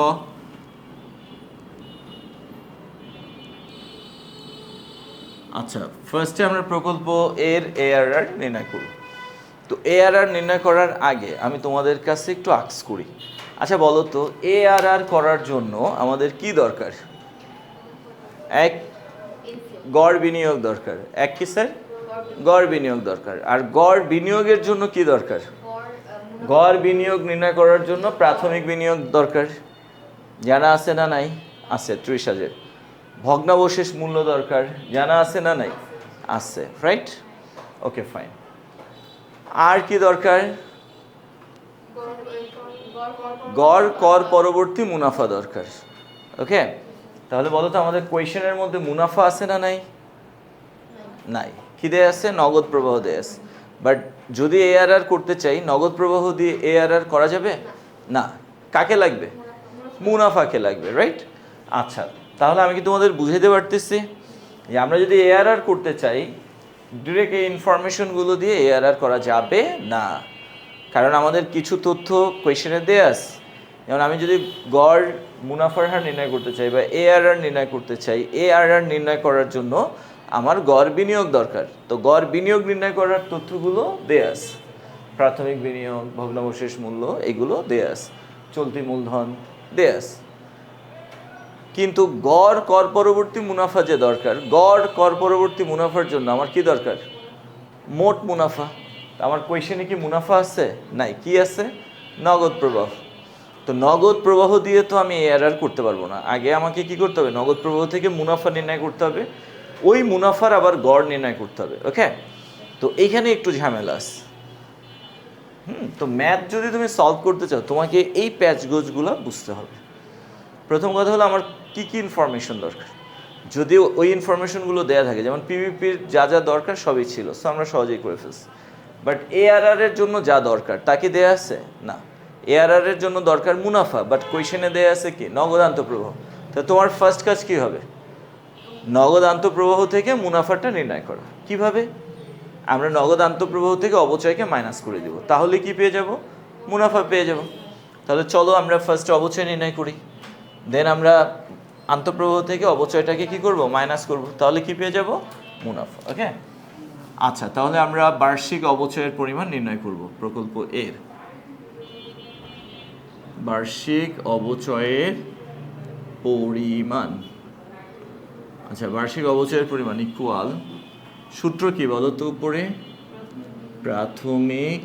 Speaker 1: আচ্ছা, ফার্স্টে আমরা প্রকল্প এর এআরআর নির্ণয় করব। তো এআরআর নির্ণয় করার আগে আমি তোমাদের কাছে একটু আস্ক করি। আচ্ছা বলো তো, এআরআর করার জন্য আমাদের কি দরকার? এক, গড় বিনিয়োগ দরকার। এক কি স্যার? গড় বিনিয়োগ দরকার। আর গড় বিনিয়োগের জন্য কি দরকার? গড় বিনিয়োগ নির্ণয় করার জন্য প্রাথমিক বিনিয়োগ দরকার। জানা আছে না নাই? আছে, 30,000। ভগ্নাবশেষ মূল্য দরকার। জানা আছে না নাই? আছে, রাইট? ওকে, ফাইন। আর কি দরকার? গড় কর পরবর্তী মুনাফা দরকার। ওকে, তাহলে বলো তো আমাদের কোয়েশনের মধ্যে মুনাফা আছে না নাই? নাই। কি দেয়া আছে? নগদ প্রবাহ দেয়া আছে। বাট যদি এআরআর করতে চাই, নগদ প্রবাহ দিয়ে এআরআর করা যাবে না। কাকে লাগবে? মুনাফাকে লাগবে, রাইট? আচ্ছা, তাহলে আমি কি তোমাদের বুঝাইতে পারতেছি যে আমরা যদি এআরআর করতে চাই, ডিরেক্ট এই ইনফরমেশনগুলো দিয়ে এআরআর করা যাবে না। কারণ আমাদের কিছু তথ্য কোয়েশনে দেয়া আছে। যেমন আমি যদি গড় মুনাফার হার নির্ণয় করতে চাই বা এআরআর নির্ণয় করতে চাই, এআরআর নির্ণয় করার জন্য আমার গড় বিনিয়োগ দরকার। তো গড় বিনিয়োগ নির্ণয় করার তথ্যগুলো দেয়া আছে। প্রাথমিক বিনিয়োগ, ভগ্নাবশেষ মূল্য, এগুলো দেয়া আছে। চলতি মূলধন দেয়া আছে। কিন্তু গড় কর পরবর্তী মুনাফা যে দরকার, গড় কর পরবর্তী মুনাফার জন্য আমার কি দরকার? মোট মুনাফা। আমার কোয়েশনে কি মুনাফা আছে? নাই। কি আছে? নগদ প্রবাহ। তো নগদ প্রবাহ দিয়ে তো আমি এআরআর করতে পারবো না। আগে আমাকে কি করতে হবে? নগদ প্রবাহ থেকে মুনাফা নির্ণয় করতে হবে, ওই মুনাফার আবার গড় নির্ণয় করতে হবে। ওকে, তো এইখানে একটু ঝামেলা আছে। তো ম্যাথ যদি তুমি সলভ করতে চাও, তোমাকে এই প্যাচগোজগুলো বুঝতে হবে। প্রথম কথা হলো আমার কি কি ইনফরমেশন দরকার। যদিও ওই ইনফরমেশনগুলো দেওয়া থাকে, যেমন পিভিপির যা যা দরকার সবই ছিল, সো আমরা সহজেই করে ফেলছি। বাট এআরআর এর জন্য যা দরকার তা কি দেয়া আছে? না। এআরআর এর জন্য দরকার মুনাফা, বাট কোয়েশনে দেয়া আছে কি? নগদ আন্তঃপ্রবাহ। তো তোমার ফার্স্ট কাজ কি হবে? নগদ আন্তঃপ্রবাহ থেকে মুনাফাটা নির্ণয় করা। কিভাবে? আমরা নগদ আন্তঃপ্রবাহ থেকে অবচয়কে মাইনাস করে দেব, তাহলে কি পেয়ে যাব? মুনাফা পেয়ে যাব। তাহলে চলো আমরা ফার্স্ট অবচয় নির্ণয় করি, দেন আমরা আন্তঃপ্রবাহ থেকে অবচয়টাকে কি করব? মাইনাস করব, তাহলে কি পেয়ে যাব? মুনাফা। ওকে, আচ্ছা, তাহলে আমরা বার্ষিক অবচয়ের পরিমাণ নির্ণয় করব প্রকল্প এর। বার্ষিক অবচয়ের পরিমাণ। আচ্ছা, বার্ষিক অবচয়ের পরিমাণ ইকুয়াল, সূত্র কি বলো তো? উপরে প্রাথমিক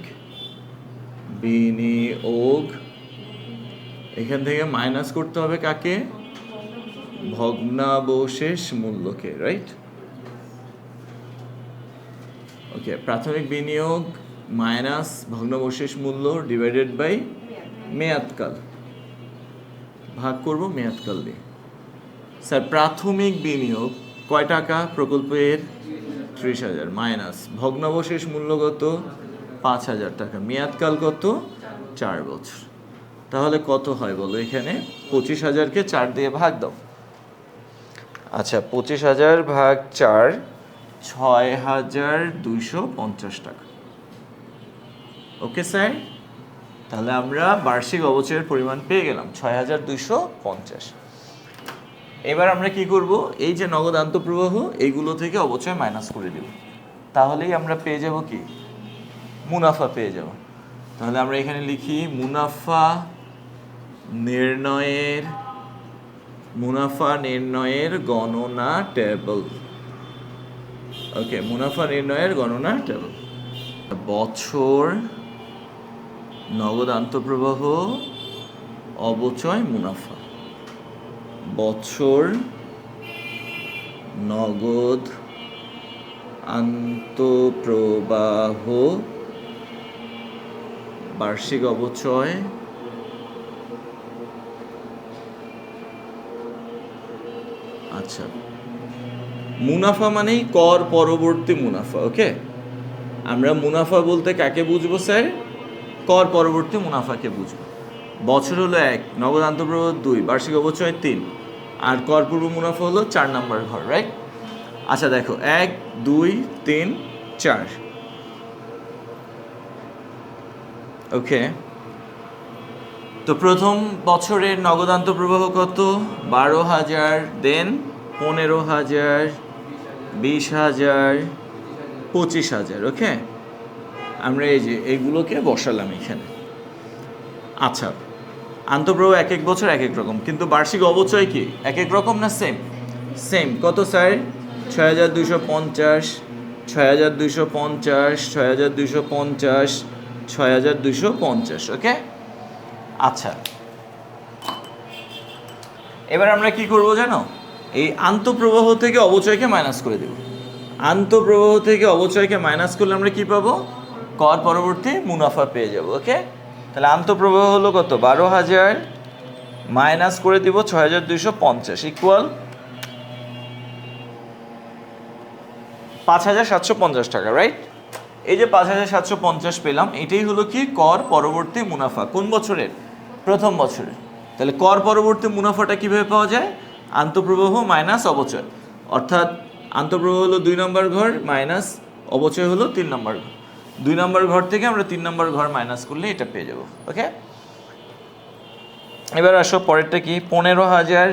Speaker 1: বিনিয়োগ, এখান থেকে মাইনাস করতে হবে কাকে? ভগ্নাবশেষ মূল্যকে, রাইট? ওকে, প্রাথমিক বিনিয়োগ মাইনাস ভগ্নাবশেষ মূল্য ডিভাইডেড বাই মেয়াদকাল, ভাগ করব মেয়াদকাল দিয়ে। স্যার, প্রাথমিক বিনিয়োগ কয় টাকা প্রকল্পের? 30,000 মাইনাস ভগ্নাবশেষ মূল্য কত? 5,000 টাকা। মেয়াদকাল কত? 4 বছর। তাহলে কত হয় বলো এখানে? 25,000কে 4 দিয়ে ভাগ দাও। আচ্ছা, 25,000 ভাগ 4, 6,250 টাকা। ওকে স্যার, তাহলে আমরা বার্ষিক অবচয়ের পরিমাণ পেয়ে গেলাম 6,250। এবার আমরা কি করব? এই যে নগদ আন্তঃপ্রবাহ, এইগুলো থেকে অবচয় মাইনাস করে দেব, তাহলেই আমরা পেয়ে যাব কি? মুনাফা পেয়ে যাব। তাহলে আমরা এখানে লিখি মুনাফা নির্ণয়ের গণনা টেবল। ওকে, মুনাফা নির্ণয়ের গণনা টেবল। বছর, নগদ আন্তঃপ্রবাহ, অবচয়, মুনাফা। বছর, নগদ আন্তঃপ্রবাহ, বার্ষিক অবচয়, আচ্ছা মুনাফা মানেই কর পরবর্তী মুনাফা। ওকে, আমরা মুনাফা বলতে কাকে বুঝবো স্যার? কর পরবর্তী মুনাফাকে বুঝবো। বছর হলো 1, নগদ আন্তঃপ্রবাহ 2, বার্ষিক অবচয় 3, আর কর পূর্ব মুনাফা হলো 4 নাম্বার ঘর, রাইট? আচ্ছা দেখো, 1 2 3 4। ওকে, তো প্রথম বছরের নগদ আন্তঃপ্রবাহ কত? 12,000, দেন 15,000, 20,000, 25,000। ওকে, আমরা এই যে এগুলোকে বসালাম এখানে। আচ্ছা, আন্তঃপ্রবাহ এক এক বছর এক এক রকম, কিন্তু বার্ষিক অবচয় কি এক এক রকম না? সেম। সেম কত স্যার? 6,250, 6,250, 6,250, 6,250। ওকে, আচ্ছা এবার আমরা কি করব জানো? এই আন্তঃপ্রবাহ থেকে অবচয়কে মাইনাস করে দেব। আন্তঃপ্রবাহ থেকে অবচয়কে মাইনাস করলে আমরা কি পাবো? কর পরবর্তী মুনাফা পেয়ে যাব। ওকে, তাহলে আন্তঃপ্রবাহ হলো কত? 12,000 মাইনাস করে দিব 6,250 ইকুয়াল 5,750 টাকা, রাইট? এই যে 5,750 পেলাম, এটাই হলো কি কর পরবর্তী মুনাফা। কোন বছরের? প্রথম বছরের। তাহলে কর পরবর্তী মুনাফাটা কিভাবে পাওয়া যায়? আন্তঃপ্রবাহ মাইনাস অবচয়, অর্থাৎ আন্তঃপ্রবাহ হলো 2 নম্বর ঘর মাইনাস অবচয় হলো 3 নম্বর ঘর। 2 নম্বর ঘর থেকে আমরা 3 নম্বর ঘর মাইনাস করলে এটা পেয়ে যাব। ওকে, এবার আসো পরেরটা কি? 15,000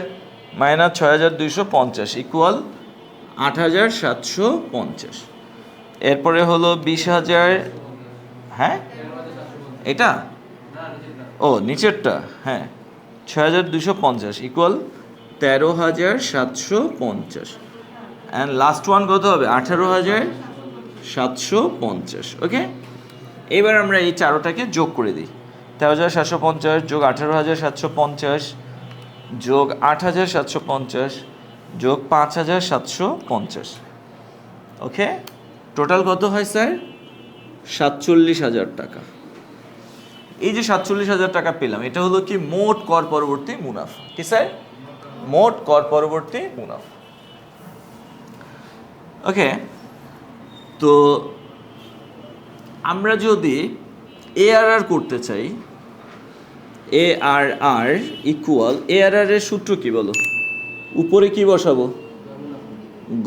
Speaker 1: মাইনাস 6,250 ইকুয়াল 8,750। এরপরে হলো 20,000, হ্যাঁ এটা, ও নিচেরটা, হ্যাঁ 6,250 ইকুয়াল 13,750, অ্যান্ড লাস্ট ওয়ান কত হবে? 18,750। ওকে, এবার আমরা এই চারোটাকে যোগ করে দিই। 13,750 যোগ 18,750 যোগ 8,750 যোগ 5,750। ওকে, টোটাল কত হয় স্যার? 47,000 টাকা। এই যে 47,000 টাকা পেলাম, এটা হলো কি মোট কর পরবর্তী মুনাফা। কি স্যার? মোট কর পরবর্তী মুনাফা। ওকে, তো আমরা যদি ARR করতে চাই, ARR ইকুয়াল, ARR এর সূত্র কি বলো? উপরে কি বসাবো?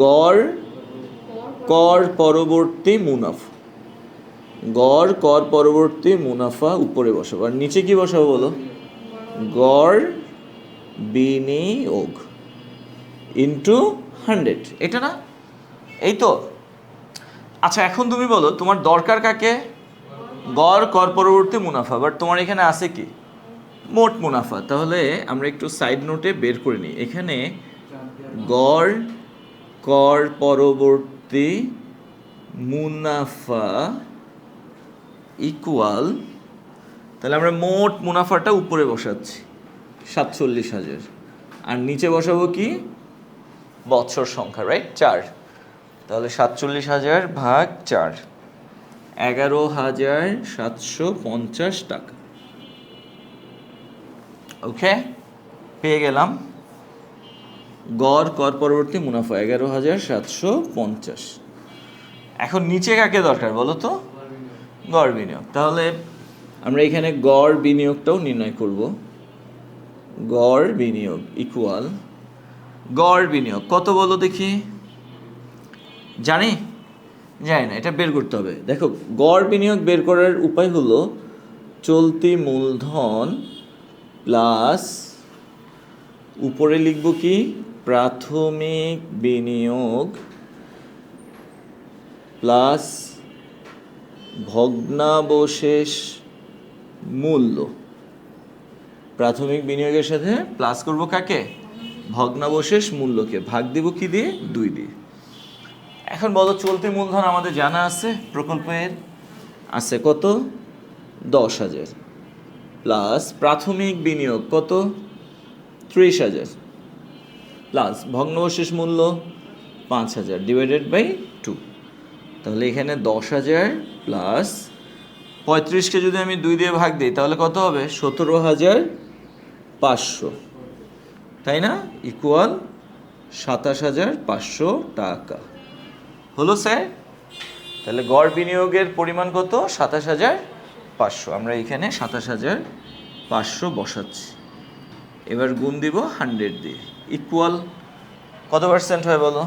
Speaker 1: গড় কর পরবর্তী মুনাফা। গড় কর পরবর্তী মুনাফা উপরে বসাবো, আর নিচে কি বসাবো বলো? গড় বিনিয়োগ ইন্টু 100। এটা না? এই তো। আচ্ছা এখন তুমি বলো তোমার দরকার কাকে? গড় কর পরবর্তী মুনাফা, বাট তোমার এখানে আছে কি? মোট মুনাফা। তাহলে আমরা একটু সাইড নোটে বের করে নিই। এখানে গড় কর পরবর্তী মুনাফা ইকুয়াল, তাহলে আমরা মোট মুনাফাটা উপরে বসাচ্ছি 47,000, আর নিচে বসাবো কি? বছর সংখ্যা, রাইট? 4। তাহলে 47,000 ভাগ 4, 11,750 টাকা। ওকে, পেয়ে গেলাম গড় কর পরবর্তী মুনাফা 11,750। এখন নিচে কাকে দরকার বলো তো? গড় বিনিয়োগ। তাহলে আমরা এখানে গড় বিনিয়োগটাও নির্ণয় করব। গড় বিনিয়োগ ইকুয়াল, গড় বিনিয়োগ কত বলো দেখি? জানি? জানি না, এটা বের করতে হবে। দেখো, গড় বিনিয়োগ বের করার উপায় হলো চলতি মূলধন প্লাস উপরে লিখব কি? প্রাথমিক বিনিয়োগ প্লাস ভগ্নাবশেষ মূল্য। প্রাথমিক বিনিয়োগের সাথে প্লাস করব কাকে? ভগ্নাবশেষ মূল্যকে। ভাগ দিব কি দিয়ে? 2 দিয়ে। এখন বলো চলতি মূলধন আমাদের জানা আছে প্রকল্পের আছে কত 10,000 প্লাস প্রাথমিক বিনিয়োগ কত 30,000 প্লাস ভগ্নাবশেষ মূল্য 5,000 ডিভাইডেড বাই 2। তাহলে এখানে 10,000 প্লাস 35কে যদি আমি 2 দিয়ে ভাগ দিই তাহলে কত হবে 17,500, তাই না, ইকুয়াল 27,500 টাকা। হলো স্যার? তাহলে গড় বিনিয়োগের পরিমাণ কত 27,500। আমরা এখানে 27,500 বসাচ্ছি। এবার গুণ দিব 100 দিয়ে, ইকুয়াল কত পার্সেন্ট হয় বলো?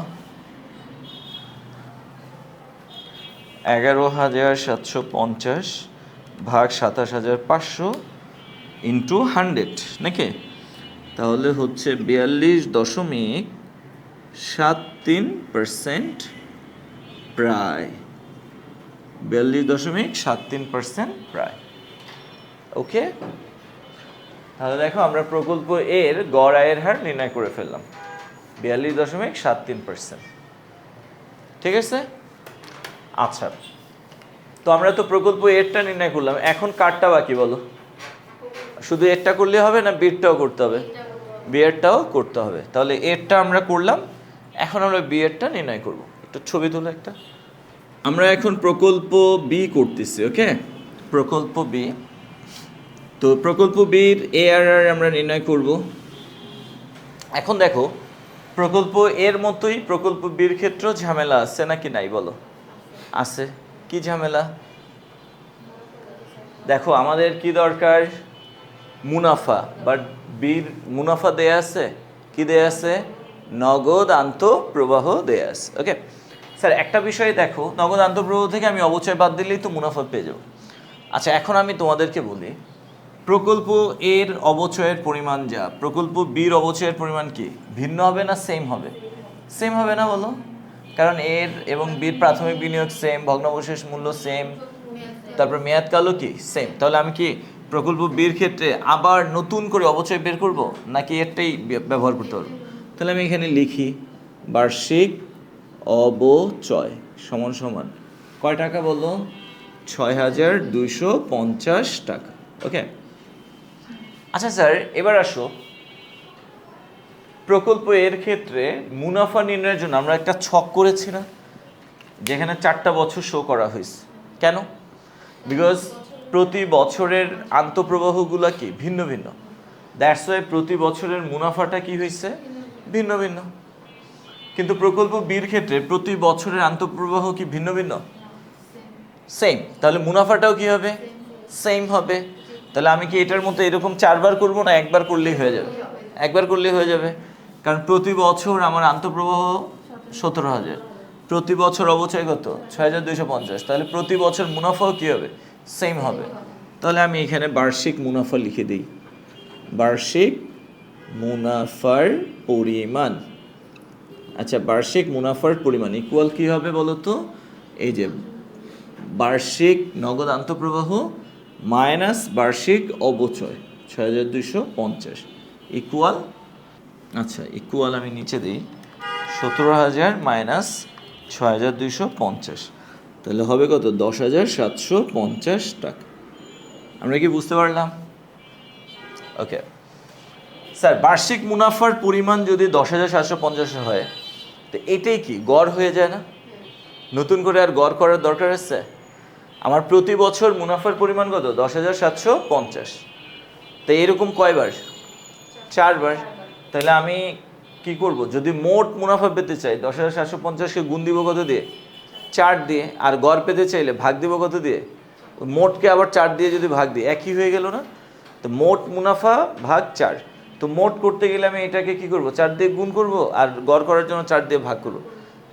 Speaker 1: 11,750 ভাগ 27,500 ইন্টু 100 নাকি? তাহলে হচ্ছে 42.73%, প্রায় 42.73% প্রায়। ওকে, তাহলে দেখো আমরা প্রকল্প এর গড় আয়ের হার নির্ণয় করে ফেললাম 42.73%। ঠিক আছে? আচ্ছা, তো আমরা তো প্রকল্প এরটা নির্ণয় করলাম, এখন কারটা বাকি বলো? শুধু এরটা করলে হবে না বিয়েরটাও করতে হবে? বিয়েরটাও করতে হবে। তাহলে এরটা আমরা করলাম, এখন আমরা বিয়েরটা নির্ণয় করব। একটু ছবি তুলো একটা। আমরা এখন প্রকল্প বি করতেছি। ওকে, প্রকল্প বি। তো প্রকল্প বির এআরআর আমরা নির্ণয় করব। এখন দেখো প্রকল্প এর মতোই প্রকল্প বির ক্ষেত্রে ঝামেলা আছে নাকি নাই বলো? আছে। কি ঝামেলা? দেখো আমাদের কি দরকার, মুনাফা, বাট বির মুনাফা দেয়া আছে, কি দেয়া আছে, নগদ আন্তঃপ্রবাহ দেয়া আছে। ওকে স্যার, একটা বিষয় দেখো, নগদ আন্তঃপ্রবাহ থেকে আমি অবচয় বাদ দিলেই তো মুনাফা পেয়ে যাবো। আচ্ছা, এখন আমি তোমাদেরকে বলি প্রকল্প এর অবচয়ের পরিমাণ যা, প্রকল্প বির অবচয়ের পরিমাণ কি ভিন্ন হবে না সেম হবে? সেম হবে না বলো? কারণ এর এবং বির প্রাথমিক বিনিয়োগ সেম, ভগ্নাবশেষ মূল্য সেম, তারপর মেয়াদকালও কি সেম। তাহলে আমি কি প্রকল্প বির ক্ষেত্রে আবার নতুন করে অবচয় বের করব নাকি এরটাই ব্যবহার করতে পারবো? তাহলে আমি এখানে লিখি বার্ষিক অবচয় সমান সমান কয় টাকা বলো? 6,250 টাকা। ওকে, আচ্ছা স্যার, এবার আসো প্রকল্প এর ক্ষেত্রে মুনাফা নির্ণয়ের জন্য আমরা একটা ছক করেছি না, যেখানে 4টা বছর শো করা হয়েছে। কেন? বিকজ প্রতি বছরের আন্তঃপ্রবাহগুলো কি ভিন্ন ভিন্ন, দ্যাটস ওয়াই প্রতি বছরের মুনাফাটা কি হয়েছে ভিন্ন ভিন্ন। কিন্তু প্রকল্প বির ক্ষেত্রে প্রতি বছরের আন্তঃপ্রবাহ কি ভিন্ন ভিন্ন? সেম। তাহলে মুনাফাটাও কি হবে? সেম হবে। তাহলে আমি কি এটার মতো এরকম 4বার করব না একবার করলেই হয়ে যাবে? একবার করলেই হয়ে যাবে, কারণ প্রতি বছর আমার আন্তঃপ্রবাহ 17,000, প্রতি বছর অবচয় কত 6,250, তাহলে প্রতি বছর মুনাফাও কি হবে? সেম হবে। তাহলে আমি এখানে বার্ষিক মুনাফা লিখে দিই, বার্ষিক মুনাফার পরিমাণ। আচ্ছা, বার্ষিক মুনাফার পরিমাণ ইকুয়াল কি হবে বলো তো? এই যে বার্ষিক নগদ আন্তঃপ্রবাহ মাইনাস বার্ষিক অবচয় 6,250 ইকুয়াল, আচ্ছা ইকুয়াল আমি নিচে দিই 17,000 মাইনাস 6,250, তাহলে হবে কত? 10,750 টাকা। আমরা কি বুঝতে পারলাম? ওকে স্যার, বার্ষিক মুনাফার পরিমাণ যদি 10,750 হয়, তো এটাই কি গড় হয়ে যায় না? নতুন করে আর গড় করার দরকার আছে? আমার প্রতি বছর মুনাফার পরিমাণ কত? 10,750। তো এরকম কয়বার? 4বার। তাহলে আমি কি করব, যদি মোট মুনাফা পেতে চাই 10,750কে গুণ দিব কত দিয়ে? 4 দিয়ে। আর গড় পেতে চাইলে ভাগ দিব কত দিয়ে? মোটকে আবার 4 দিয়ে যদি ভাগ দিই একই হয়ে গেল না? তো মোট মুনাফা ভাগ 4। তো মোট করতে গেলে আমি এটাকে কি করব, 4 দিয়ে গুণ করব, আর গড় করার জন্য 4 দিয়ে ভাগ করব।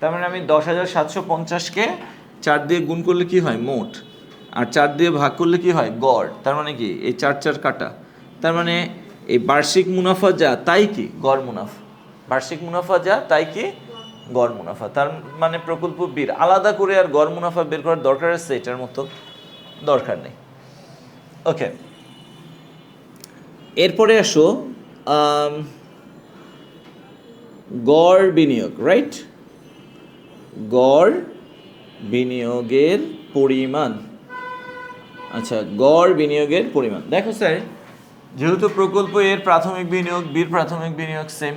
Speaker 1: তার মানে আমি 10,750কে 4 দিয়ে গুণ করলে কি হয়? মোট। আর 4 দিয়ে ভাগ করলে কি হয়? গড়। তার মানে কি এই 4 কাটা, তার মানে এই বার্ষিক মুনাফা যা তাই কি গড় মুনাফা, বার্ষিক মুনাফা যা তাই কি গড় মুনাফা। তার মানে প্রকল্প বির আলাদা করে আর গড় মুনাফা বের করার দরকার আছে? এটার মতো দরকার নেই। ওকে, এরপরে আসো গড় বিনিয়োগ, রাইট? গড় বিনিয়োগের পরিমাণ। আচ্ছা, গড় বিনিয়োগের পরিমাণ। দেখো স্যার, যেহেতু প্রকল্প এর প্রাথমিক বিনিয়োগ বির প্রাথমিক বিনিয়োগ সেম,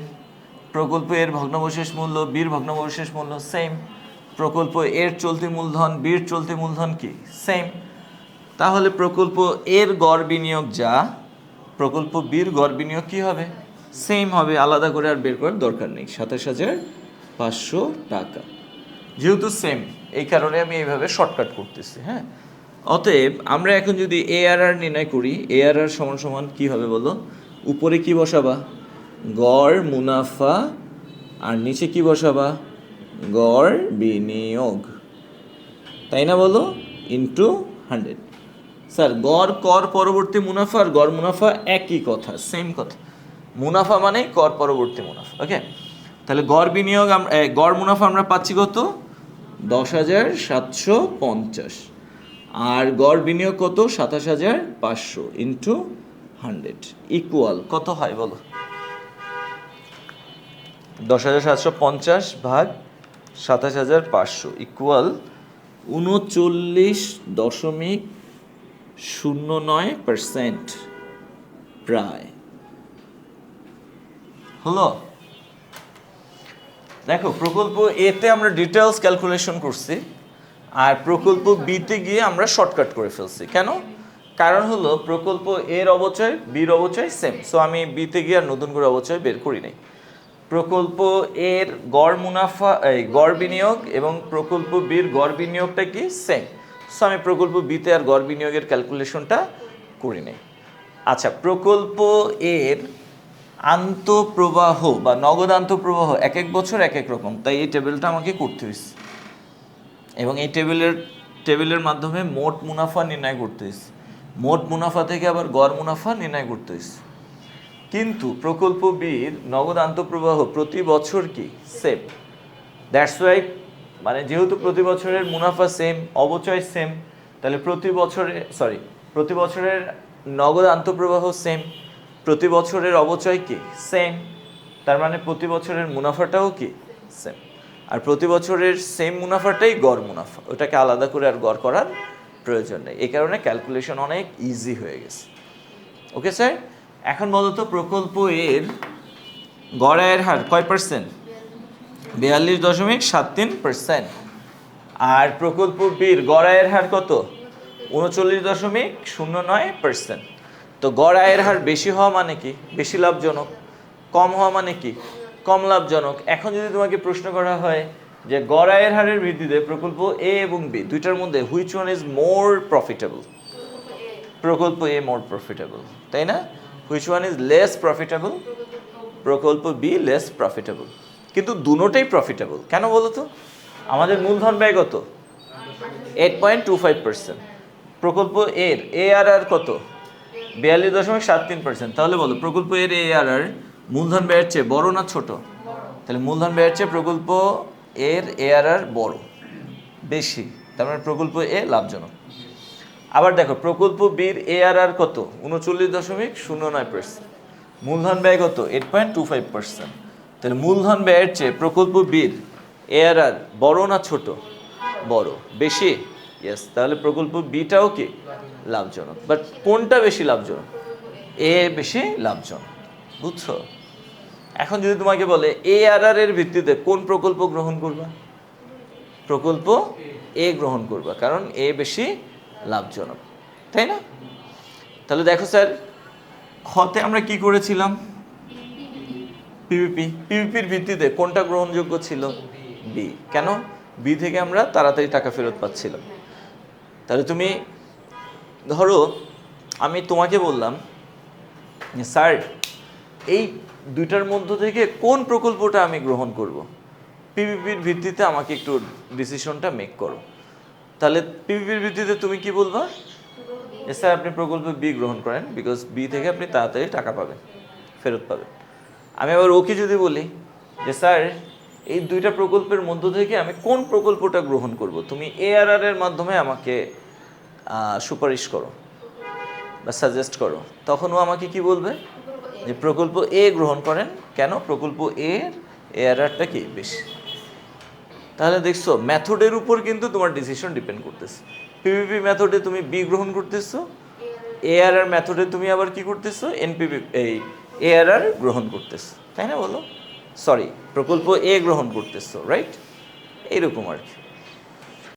Speaker 1: প্রকল্প এর ভগ্নাবশেষ মূল্য বির ভগ্নাবশেষ মূল্য সেম, প্রকল্প এর চলতি মূলধন বির চলতি মূলধন কি সেম, তাহলে প্রকল্প এর গড় বিনিয়োগ যা, প্রকল্প বির গড় বিনিয়োগ কি হবে? সেম হবে, আলাদা করে আর বের করার দরকার নেই। ২৭,৫০০ টাকা। যেহেতু সেম, এই কারণে আমি এইভাবে শর্টকাট করতেছি। হ্যাঁ, অতএব আমরা এখন যদি এআরআর নির্ণয় করি, এআরআর সমান সমান কী হবে বলো? উপরে কি বসাবা? গড় মুনাফা, আর নিচে কি বসাবা? গড় বিনিয়োগ, তাই না বলো? ইন্টু 100। স্যার, গড় কর পরবর্তী মুনাফা আর গড় মুনাফা একই কথা, সেম কথা। মুনাফা মানে কর পরবর্তী মুনাফা। ওকে, তাহলে গড় বিনিয়োগ গড় মুনাফা আমরা পাচ্ছি কত? ১০,৭৫০। আর গড় বিনিয়োগ কত? ২৭,৫০০ ইন্টু 100 ইকুয়াল কত হয় বলো? ১০,৭৫০ ভাগ ২৭,৫০০ ইকুয়াল ৩৯.09%। প্রায় হলো। দেখো, প্রকল্প এতে আমরা ডিটেলস ক্যালকুলেশন করছি, আর প্রকল্প বিতে গিয়ে আমরা শর্টকাট করে ফেলছি। কেন? কারণ হলো প্রকল্প এর অবচয় বির অবচয় সেম, সো আমি বিতে গিয়ে আর নতুন করে অবচয় বের করি নাই। প্রকল্প এর গড় মুনাফা গড় বিনিয়োগ এবং প্রকল্প বির গড় বিনিয়োগটা কি সেম, সো আমি প্রকল্প বিতে আর গড় বিনিয়োগের ক্যালকুলেশনটা করি নাই। আচ্ছা, প্রকল্প এর আন্তঃপ্রবাহ বা নগদ আন্তঃপ্রবাহ এক এক বছর এক এক রকম, তাই এই টেবিলটা আমাকে করতে হয়েছে, এবং এই টেবিলের মাধ্যমে মোট মুনাফা নির্ণয় করতে হয়েছে। মোট মুনাফা থেকে আবার গড় মুনাফা নির্ণয় করতে হয়েছে। কিন্তু প্রকল্প বির নগদ আন্তঃপ্রবাহ প্রতি বছর কি সেম, দ্যাটস ওয়াই, মানে যেহেতু প্রতি বছরের মুনাফা সেম, অবচয় সেম, তাহলে প্রতি বছরের নগদ আন্তঃপ্রবাহ সেম, প্রতি বছরের অবচয় কি সেম, তার মানে প্রতি বছরের মুনাফাটাও কি সেম। আর প্রতি বছরের সেম মুনাফাটাই গড় মুনাফা, ওটাকে আলাদা করে আর গড় করার প্রয়োজন নেই। এই কারণে ক্যালকুলেশন অনেক ইজি হয়ে গেছে। ওকে স্যার, এখন বলতো প্রকল্প এর গড় আয়ের হার কয় পার্সেন্ট? ৪২.৭৩%। আর প্রকল্প বির গড় আয়ের হার কত? ৩৯.০৯%। তো গড় আয়ের হার বেশি হওয়া মানে কি বেশি লাভজনক, কম হওয়া মানে কি কম লাভজনক। এখন যদি তোমাকে প্রশ্ন করা হয় যে গড় আয়ের হারের ভিত্তিতে প্রকল্প এ এবং বি দুইটার মধ্যে which one is more profitable? প্রকল্প এ মোর প্রফিটেবল, তাই না? Which one is less profitable? প্রকল্প বি লেস প্রফিটেবল। কিন্তু দুটোটাই প্রফিটেবল। কেন বলো তো? আমাদের মূলধন ব্যয় কত? 8.25%। প্রকল্প এর এআরআর কত? 42.73%। তাহলে বলো, প্রকল্প এর এআরআর মূলধন ব্যয়ের চেয়ে বড় না ছোট? তাহলে মূলধন ব্যয়ের চেয়ে প্রকল্প এর এআরআর বড়, বেশি, তার মানে প্রকল্প এ লাভজনক। আবার দেখো, প্রকল্প বির এআরআর কত? 39.09%। মূলধন ব্যয় কত? 8.25%। তাহলে মূলধন ব্যয়ের চেয়ে প্রকল্প বির এআরআর বড় না ছোট? বড়, বেশি। ইয়েস, তাহলে প্রকল্প বিটাও কি লাভজনক। বাট কোনটা বেশি লাভজনক? এ বেশি লাভজনক, বুঝছো? এখন যদি তোমাকে বলে এআরআর এর ভিত্তিতে কোন প্রকল্প গ্রহণ করবা? প্রকল্প এ গ্রহণ করবা, কারণ এ বেশি লাভজনক, তাই না? তাহলে দেখো স্যার, খতে আমরা কি করেছিলাম? পিভিপির ভিত্তিতে কোনটা গ্রহণযোগ্য ছিল? বি। কেন? বি থেকে আমরা তাড়াতাড়ি টাকা ফেরত পাচ্ছিলাম। তাহলে তুমি ধরো, আমি তোমাকে বললাম স্যার, এই দুইটার মধ্য থেকে কোন প্রকল্পটা আমি গ্রহণ করব? পিভিপির ভিত্তিতে আমাকে একটু ডিসিশনটা মেক করো। তাহলে পিভিপির ভিত্তিতে তুমি কি বলবা? স্যার, আপনি প্রকল্প বি গ্রহণ করেন, বিকজ বি থেকে আপনি তাড়াতাড়ি টাকা পাবেন, ফেরত পাবেন। আমি আবার ওকে যদি বলি যে স্যার, এই দুইটা প্রকল্পের মধ্য থেকে আমি কোন প্রকল্পটা গ্রহণ করব, তুমি এআরআর এর মাধ্যমে আমাকে সুপারিশ করো বা সাজেস্ট করো, তখন ও আমাকে কি বলবে? যে প্রকল্প এ গ্রহণ করেন। কেন? প্রকল্প এর এআরআরটা কি বেশি। তাহলে দেখছো মেথডের উপর কিন্তু তোমার ডিসিশন ডিপেন্ড করতেছে। পিপিপি মেথডে তুমি বি গ্রহণ করতেছো, এআরআর মেথডে তুমি আবার কি করতেছো, এনপিপি এই এআরআর গ্রহণ করতেছো, তাই না বলো? সরি, প্রকল্প এ গ্রহণ করতেছো, রাইট? এইরকম আর কি।